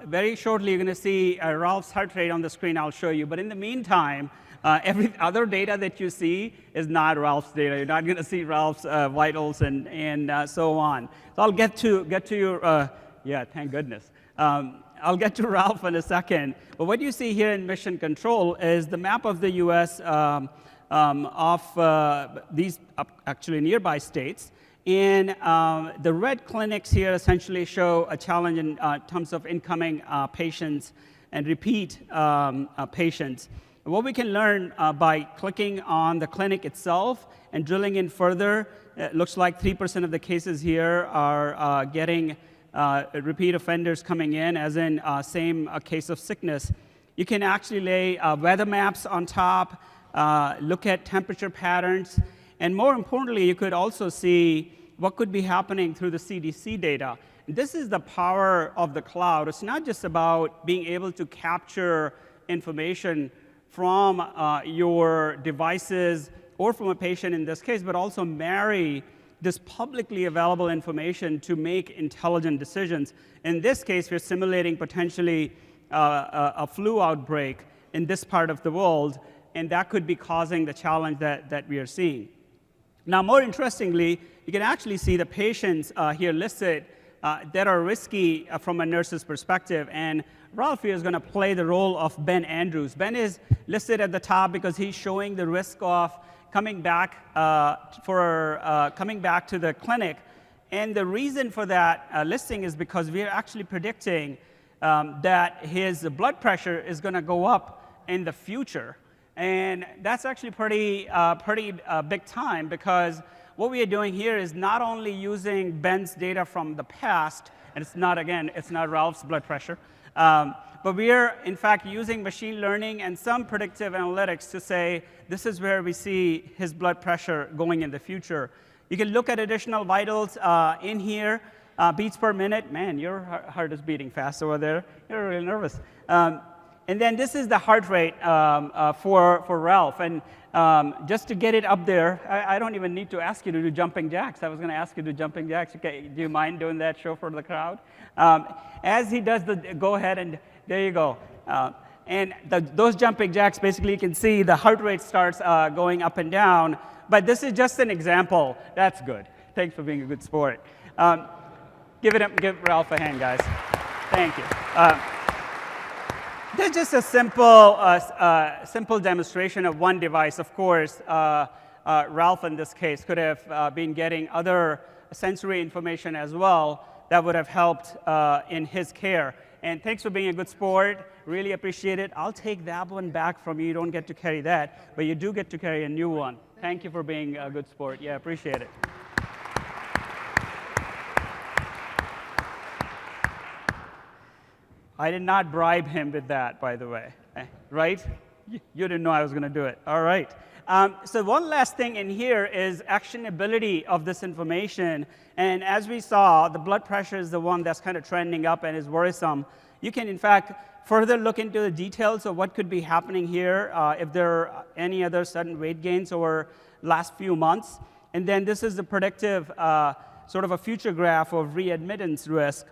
Very shortly, you're going to see Ralph's heart rate on the screen. I'll show you. But in the meantime, every other data that you see is not Ralph's data. You're not going to see Ralph's vitals and so on. So I'll get to your, yeah, thank goodness. I'll get to Ralph in a second. But what you see here in Mission Control is the map of the U.S. Of these actually nearby states. And the red clinics here essentially show a challenge in terms of incoming patients and repeat patients. What we can learn by clicking on the clinic itself and drilling in further, it looks like 3% of the cases here are getting repeat offenders coming in, as in same case of sickness. You can actually lay weather maps on top, look at temperature patterns, and more importantly, you could also see what could be happening through the CDC data. This is the power of the cloud. It's not just about being able to capture information from your devices or from a patient in this case, but also marry this publicly available information to make intelligent decisions. In this case, we're simulating potentially a flu outbreak in this part of the world, and that could be causing the challenge that we are seeing. Now, more interestingly, you can actually see the patients here listed that are risky from a nurse's perspective. And Ralph here is going to play the role of Ben Andrews. Ben is listed at the top because he's showing the risk of coming back coming back to the clinic. And the reason for that listing is because we are actually predicting that his blood pressure is going to go up in the future. And that's actually pretty big time, because what we are doing here is not only using Ben's data from the past, and it's not Ralph's blood pressure, but we are, in fact, using machine learning and some predictive analytics to say, this is where we see his blood pressure going in the future. You can look at additional vitals in here, beats per minute. Man, your heart is beating fast over there. You're really nervous. And then this is the heart rate for Ralph. And just to get it up there, I don't even need to ask you to do jumping jacks. I was going to ask you to do jumping jacks. Okay, do you mind doing that show for the crowd? As he does go ahead, and there you go. And those jumping jacks, basically you can see the heart rate starts going up and down. But this is just an example. That's good. Thanks for being a good sport. Give Ralph a hand, guys. Thank you. This is just a simple demonstration of one device. Of course, Ralph in this case could have been getting other sensory information as well that would have helped in his care. And thanks for being a good sport. Really appreciate it. I'll take that one back from you. You don't get to carry that, but you do get to carry a new one. Thank you for being a good sport. Yeah, appreciate it. I did not bribe him with that, by the way, right? You didn't know I was going to do it. All right. So one last thing in here is actionability of this information. And as we saw, the blood pressure is the one that's kind of trending up and is worrisome. You can, in fact, further look into the details of what could be happening here, if there are any other sudden weight gains over last few months. And then this is the predictive sort of a future graph of readmittance risk.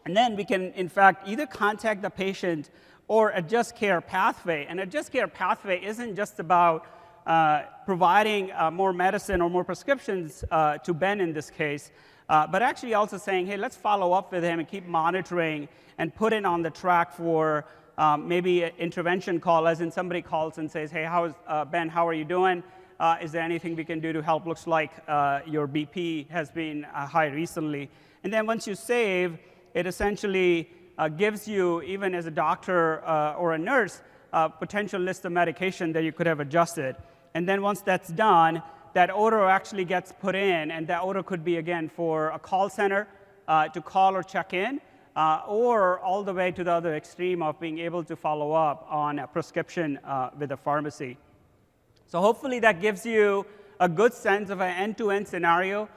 And then we can, in fact, either contact the patient or adjust care pathway. And adjust care pathway isn't just about providing more medicine or more prescriptions to Ben in this case, but actually also saying, hey, let's follow up with him and keep monitoring and put it on the track for maybe an intervention call, as in somebody calls and says, hey, Ben, how are you doing? Is there anything we can do to help? Looks like your BP has been high recently. And then once you save, it essentially gives you, even as a doctor or a nurse, a potential list of medication that you could have adjusted. And then once that's done, that order actually gets put in, and that order could be, again, for a call center to call or check in, or all the way to the other extreme of being able to follow up on a prescription with a pharmacy. So hopefully that gives you a good sense of an end-to-end scenario,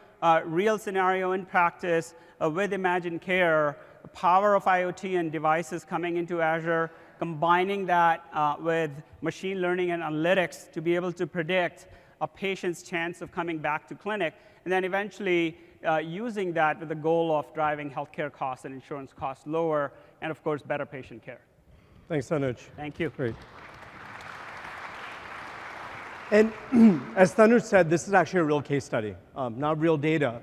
real scenario in practice with Imagined Care, the power of IoT and devices coming into Azure, combining that with machine learning and analytics to be able to predict a patient's chance of coming back to clinic, and then eventually using that with the goal of driving healthcare costs and insurance costs lower, and of course, better patient care. Thanks, Tanuj. Thank you. Great. And as Tanuj said, this is actually a real case study, not real data,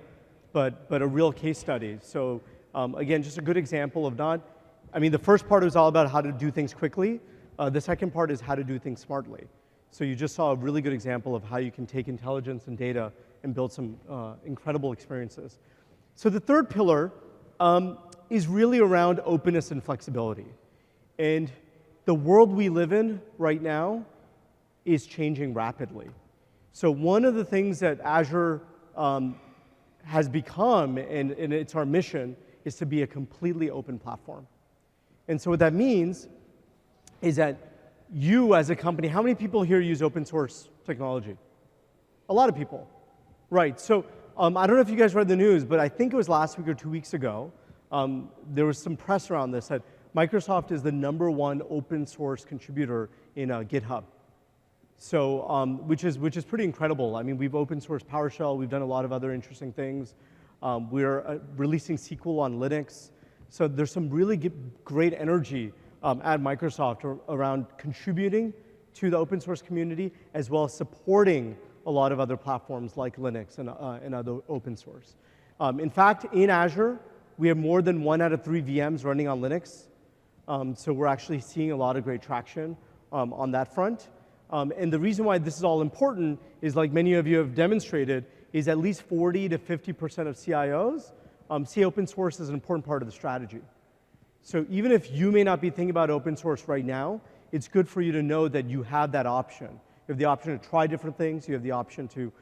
but a real case study. So again, just a good example of the first part was all about how to do things quickly. The second part is how to do things smartly. So you just saw a really good example of how you can take intelligence and data and build some incredible experiences. So the third pillar is really around openness and flexibility. And the world we live in right now is changing rapidly. So one of the things that Azure has become, and it's our mission, is to be a completely open platform. And so what that means is that you as a company, how many people here use open source technology? A lot of people, right? So I don't know if you guys read the news, but I think it was last week or 2 weeks ago, there was some press around this that Microsoft is the #1 open source contributor in GitHub. So, which is pretty incredible. I mean, we've open sourced PowerShell, we've done a lot of other interesting things. We're releasing SQL on Linux. So there's some really great energy at Microsoft around contributing to the open source community, as well as supporting a lot of other platforms like Linux and other open source. In fact, in Azure, we have more than 1 out of 3 VMs running on Linux. So we're actually seeing a lot of great traction on that front. And the reason why this is all important is, like many of you have demonstrated, is at least 40 to 50% of CIOs see open source as an important part of the strategy. So even if you may not be thinking about open source right now, it's good for you to know that you have that option. You have the option to try different things. You have the option to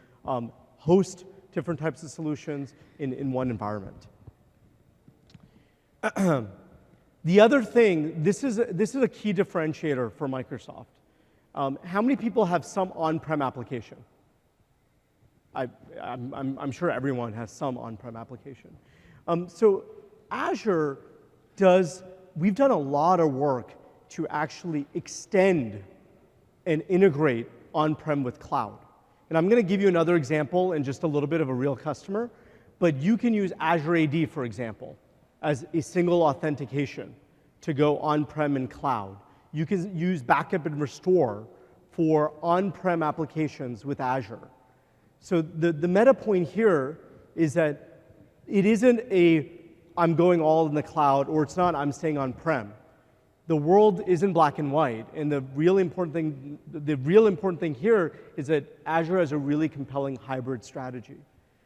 host different types of solutions in one environment. The other thing, this is a key differentiator for Microsoft. How many people have some on-prem application? I'm sure everyone has some on-prem application. So Azure we've done a lot of work to actually extend and integrate on-prem with cloud. And I'm going to give you another example and just a little bit of a real customer, but you can use Azure AD, for example, as a single authentication to go on-prem and cloud. You can use backup and restore for on-prem applications with Azure. So the meta point here is that it isn't I'm going all in the cloud, or it's not I'm staying on-prem. The world isn't black and white, and the real important thing here is that Azure has a really compelling hybrid strategy.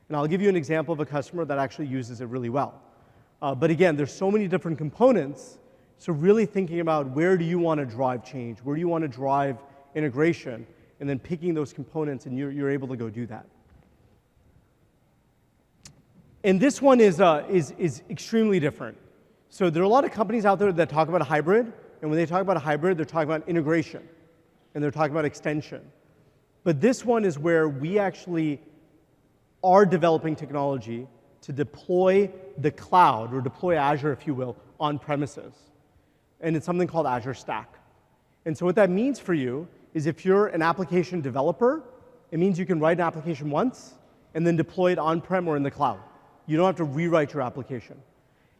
And I'll give you an example of a customer that actually uses it really well. But again, there's so many different components, so really thinking about where do you want to drive change, where do you want to drive integration, and then picking those components, and you're able to go do that. And this one is extremely different. So there are a lot of companies out there that talk about a hybrid, and when they talk about a hybrid, they're talking about integration, and they're talking about extension. But this one is where we actually are developing technology to deploy the cloud, or deploy Azure, if you will, on premises. And it's something called Azure Stack. And so what that means for you is if you're an application developer, it means you can write an application once and then deploy it on-prem or in the cloud. You don't have to rewrite your application.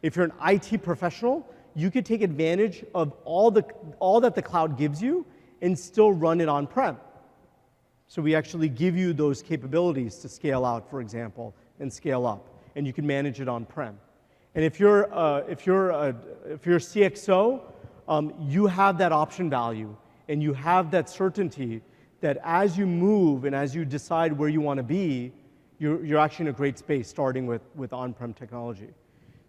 If you're an IT professional, you could take advantage of all that the cloud gives you and still run it on-prem. So we actually give you those capabilities to scale out, for example, and scale up, and you can manage it on-prem. And if you're a CXO, you have that option value, and you have that certainty that as you move and as you decide where you want to be, you're actually in a great space, starting with on-prem technology.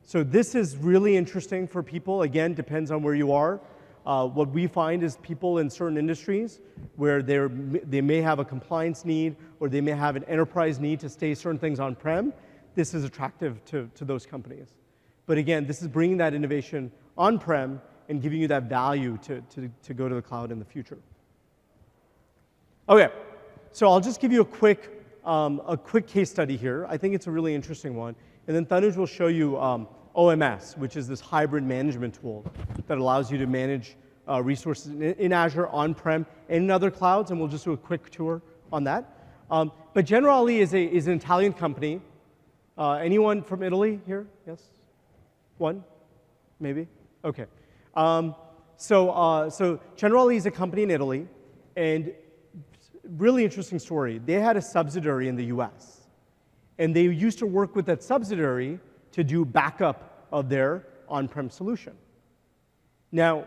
So this is really interesting for people. Again, depends on where you are. What we find is people in certain industries where they may have a compliance need or they may have an enterprise need to stay certain things on-prem. This is attractive to those companies. But again, this is bringing that innovation on-prem and giving you that value to go to the cloud in the future. Okay, so I'll just give you a quick case study here. I think it's a really interesting one. And then Tanuj will show you OMS, which is this hybrid management tool that allows you to manage resources in Azure, on-prem, and in other clouds, and we'll just do a quick tour on that. But Generali is an Italian company. Anyone from Italy here? Yes? One? Maybe? Okay. So Generali is a company in Italy, and really interesting story. They had a subsidiary in the US, and they used to work with that subsidiary to do backup of their on-prem solution. Now,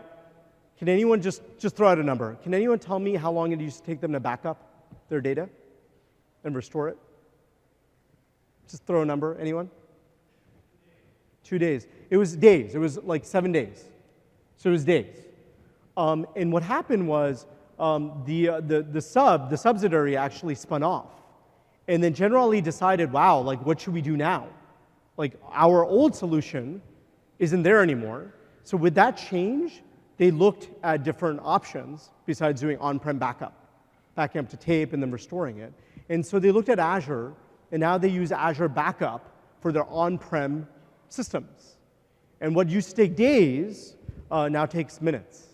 can anyone just throw out a number? Can anyone tell me how long it used to take them to back up their data and restore it? Just throw a number, anyone? 2 days. It was days. It was like 7 days. So it was days. And what happened was the subsidiary actually spun off. And then Generali decided, wow, like what should we do now? Like our old solution isn't there anymore. So with that change, they looked at different options besides doing on-prem backup, backing up to tape and then restoring it. And so they looked at Azure, and now they use Azure Backup for their on-prem systems. And what used to take days now takes minutes.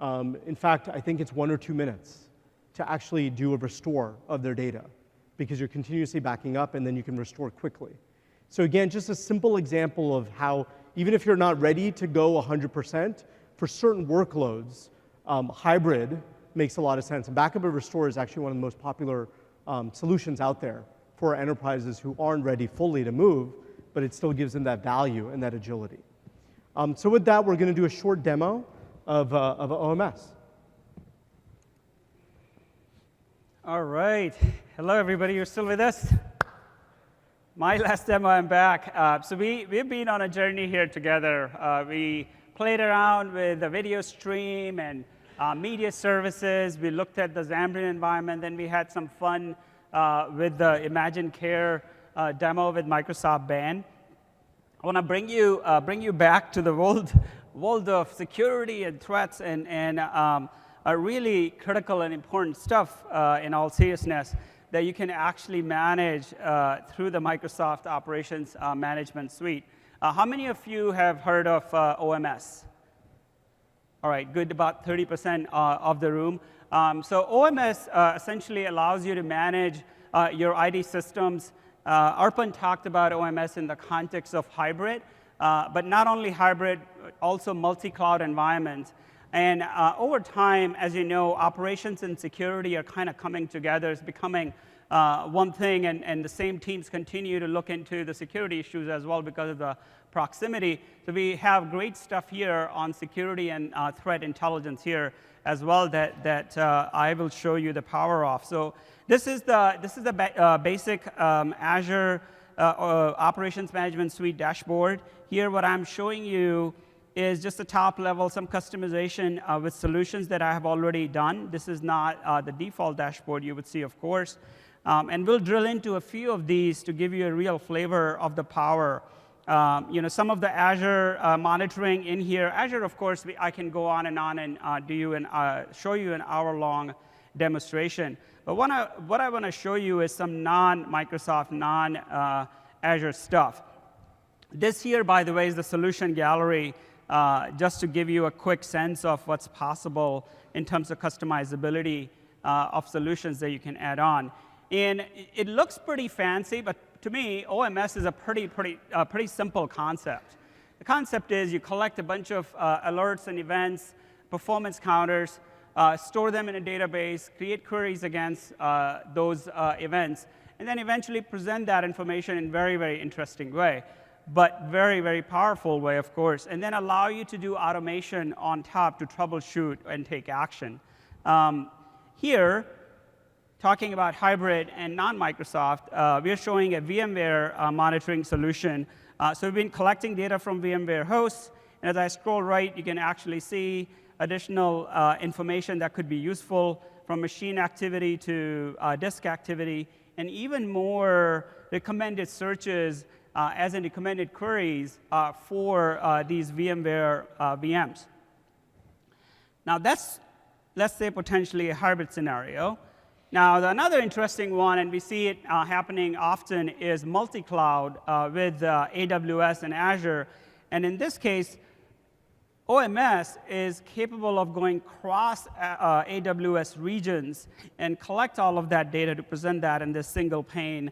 In fact, I think it's 1 or 2 minutes to actually do a restore of their data, because you're continuously backing up and then you can restore quickly. So again, just a simple example of how, even if you're not ready to go 100%, for certain workloads, hybrid makes a lot of sense. And backup and restore is actually one of the most popular solutions out there for enterprises who aren't ready fully to move, but it still gives them that value and that agility. So with that, we're going to do a short demo of OMS. All right. Hello, everybody. You're still with us? My last demo, I'm back. So we've been on a journey here together. We played around with the video stream and media services. We looked at the Xamarin environment. Then we had some fun with the Imagine Care demo with Microsoft Band. I want to bring you back to the world of security and threats and really critical and important stuff in all seriousness that you can actually manage through the Microsoft Operations Management Suite. How many of you have heard of OMS? All right, good, about 30% of the room. So OMS essentially allows you to manage your IT systems. Arpan talked about OMS in the context of hybrid, but not only hybrid, also multi-cloud environments. And over time, as you know, operations and security are kind of coming together. It's becoming one thing, and the same teams continue to look into the security issues as well because of the proximity. So we have great stuff here on security and threat intelligence here as well that I will show you the power of. So this is the basic Azure Operations Management Suite dashboard. Here, what I'm showing you is just the top level, some customization with solutions that I have already done. This is not the default dashboard you would see, of course. And we'll drill into a few of these to give you a real flavor of the power some of the Azure monitoring in here. Azure, of course, I can go on and show you an hour-long demonstration. But what I want to show you is some non-Microsoft, non-Azure stuff. This here, by the way, is the solution gallery, just to give you a quick sense of what's possible in terms of customizability of solutions that you can add on. And it looks pretty fancy, but to me, OMS is a pretty simple concept. The concept is you collect a bunch of alerts and events, performance counters, store them in a database, create queries against those events, and then eventually present that information in a very, very interesting way, but very, very powerful way, of course, and then allow you to do automation on top to troubleshoot and take action. Here, talking about hybrid and non-Microsoft, we are showing a VMware monitoring solution. So we've been collecting data from VMware hosts, and as I scroll right, you can actually see additional information that could be useful, from machine activity to disk activity, and even more recommended searches as in recommended queries for these VMware VMs. Now that's, let's say, potentially a hybrid scenario. Now, another interesting one, and we see it happening often, is multi-cloud with AWS and Azure. And in this case, OMS is capable of going cross AWS regions and collect all of that data to present that in this single pane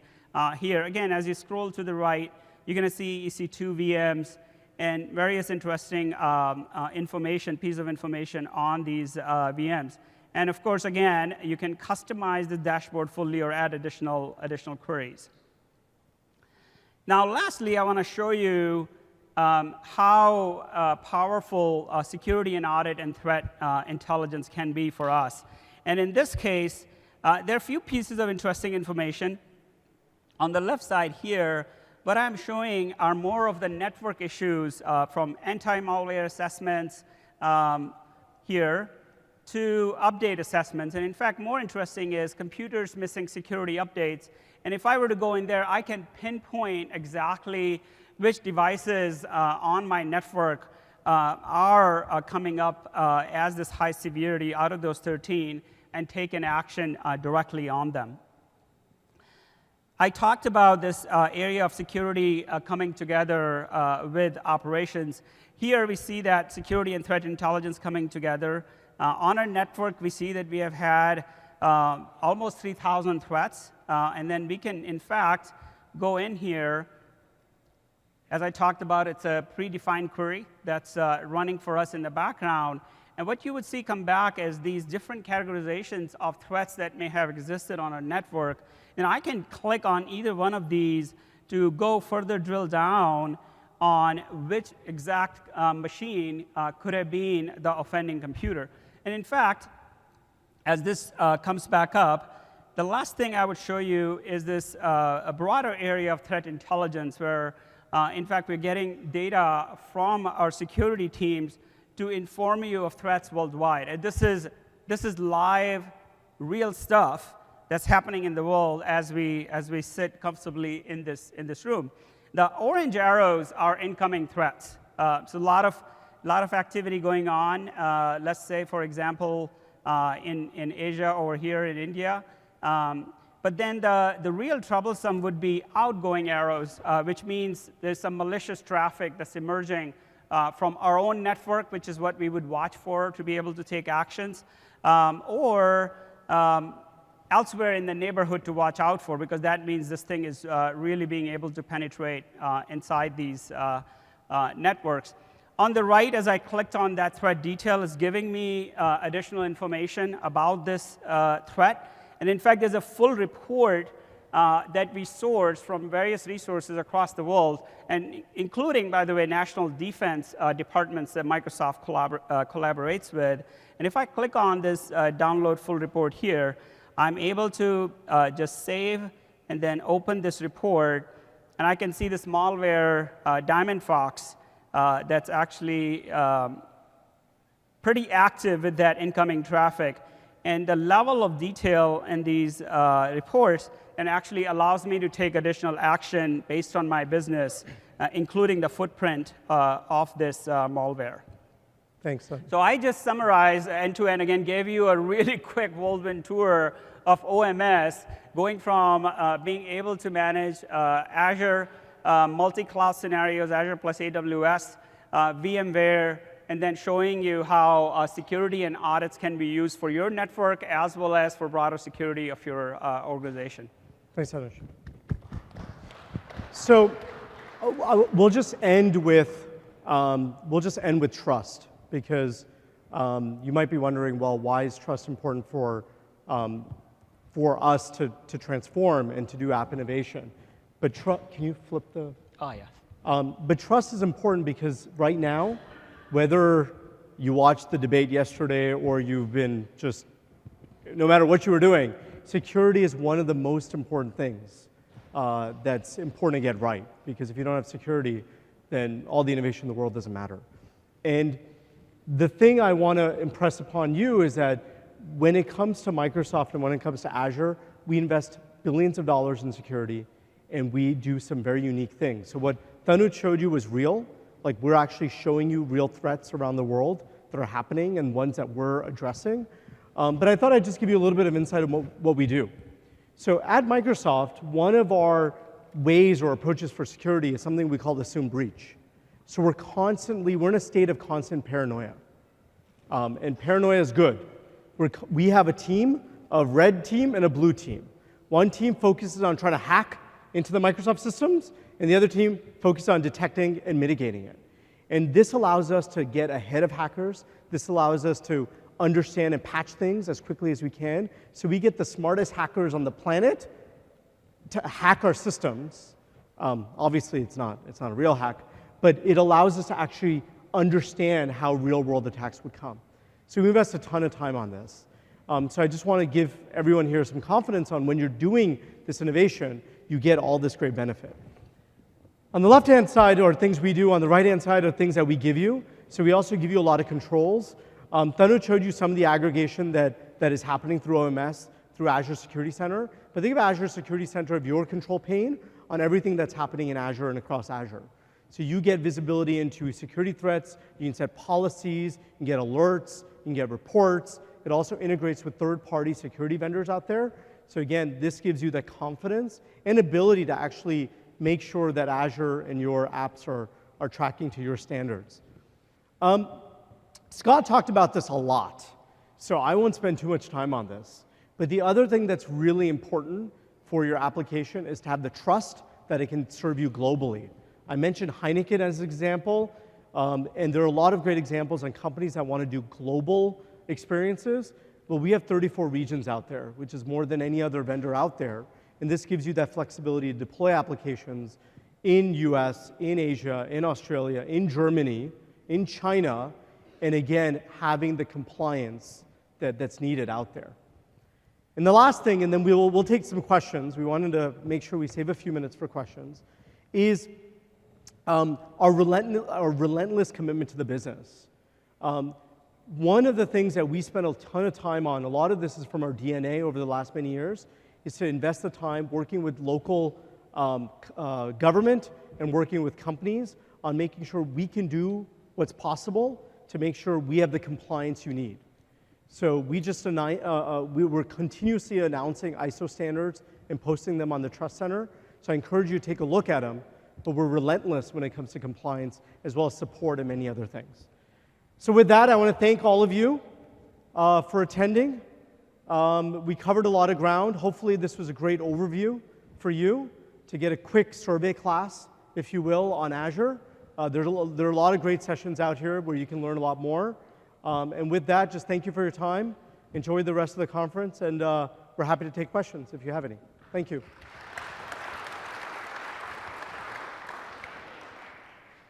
here. Again, as you scroll to the right, you're going to see EC2 VMs and various interesting piece of information on these VMs. And of course, again, you can customize the dashboard fully or add additional queries. Now, lastly, I want to show you how powerful security and audit and threat intelligence can be for us. And in this case, there are a few pieces of interesting information. On the left side here, what I'm showing are more of the network issues from anti-malware assessments here to update assessments. And in fact, more interesting is computers missing security updates. And if I were to go in there, I can pinpoint exactly which devices on my network are coming up as this high severity out of those 13 and take an action directly on them. I talked about this area of security coming together with operations. Here we see that security and threat intelligence coming together. On our network, we see that we have had almost 3,000 threats. And then we can, in fact, go in here. As I talked about, it's a predefined query that's running for us in the background. And what you would see come back is these different categorizations of threats that may have existed on our network. And I can click on either one of these to go further drill down on which exact machine could have been the offending computer. And in fact, as this comes back up, the last thing I would show you is this a broader area of threat intelligence where, in fact, we're getting data from our security teams to inform you of threats worldwide. And this is live, real stuff that's happening in the world as we sit comfortably in this room. The orange arrows are incoming threats. So a lot of activity going on. Let's say, for example, in Asia or here in India. But then the real troublesome would be outgoing arrows, which means there's some malicious traffic that's emerging from our own network, which is what we would watch for to be able to take actions, or elsewhere in the neighborhood to watch out for, because that means this thing is really being able to penetrate inside these networks. On the right, as I clicked on that threat detail, is giving me additional information about this threat. And in fact, there's a full report that we source from various resources across the world, and including, by the way, national defense departments that Microsoft collaborates with. And if I click on this download full report here, I'm able to just save and then open this report, and I can see this malware, Diamond Fox, that's actually pretty active with that incoming traffic. And the level of detail in these reports and actually allows me to take additional action based on my business including the footprint of this malware. Thanks. So I just summarized end-to-end, again, gave you a really quick whirlwind tour of OMS, going from being able to manage Azure multi-cloud scenarios, Azure plus AWS, VMware, and then showing you how security and audits can be used for your network as well as for broader security of your organization. Thanks, Anush. So we'll just end with trust, because you might be wondering, well, why is trust important for us to transform and to do app innovation? But can you flip the? Oh, yeah. But trust is important because right now, whether you watched the debate yesterday or you've been just, no matter what you were doing, security is one of the most important things that's important to get right. Because if you don't have security, then all the innovation in the world doesn't matter. And the thing I want to impress upon you is that when it comes to Microsoft and when it comes to Azure, we invest billions of dollars in security, and we do some very unique things. So what Thanuj showed you was real. Like, we're actually showing you real threats around the world that are happening and ones that we're addressing. But I thought I'd just give you a little bit of insight on what we do. So at Microsoft, one of our ways or approaches for security is something we call assume breach. So we're in a state of constant paranoia. And paranoia is good. We have a team, a red team and a blue team. One team focuses on trying to hack into the Microsoft systems, and the other team focuses on detecting and mitigating it. And this allows us to get ahead of hackers. This allows us to understand and patch things as quickly as we can, so we get the smartest hackers on the planet to hack our systems. Obviously, it's not a real hack, but it allows us to actually understand how real-world attacks would come. So we invest a ton of time on this. So I just want to give everyone here some confidence on when you're doing this innovation, you get all this great benefit. On the left-hand side are things we do. On the right-hand side are things that we give you. So we also give you a lot of controls. Thanuj showed you some of the aggregation that is happening through OMS, through Azure Security Center. But think of Azure Security Center of your control pane on everything that's happening in Azure and across Azure. So you get visibility into security threats. You can set policies. You can get alerts. You can get reports. It also integrates with third-party security vendors out there. So again, this gives you the confidence and ability to actually make sure that Azure and your apps are tracking to your standards. Scott talked about this a lot, so I won't spend too much time on this. But the other thing that's really important for your application is to have the trust that it can serve you globally. I mentioned Heineken as an example, and there are a lot of great examples on companies that want to do global experiences. Well, we have 34 regions out there, which is more than any other vendor out there. And this gives you that flexibility to deploy applications in US, in Asia, in Australia, in Germany, in China, and again, having the compliance that's needed out there. And the last thing, and then we'll take some questions. We wanted to make sure we save a few minutes for questions, is our relentless commitment to the business. One of the things that we spend a ton of time on, a lot of this is from our DNA over the last many years, is to invest the time working with local government and working with companies on making sure we can do what's possible to make sure we have the compliance you need. So we were continuously announcing ISO standards and posting them on the Trust Center. So I encourage you to take a look at them, but we're relentless when it comes to compliance as well as support and many other things. So with that, I want to thank all of you for attending. We covered a lot of ground. Hopefully this was a great overview for you to get a quick survey class, if you will, on Azure. There are a lot of great sessions out here where you can learn a lot more. And with that, just thank you for your time. Enjoy the rest of the conference, and we're happy to take questions if you have any. Thank you.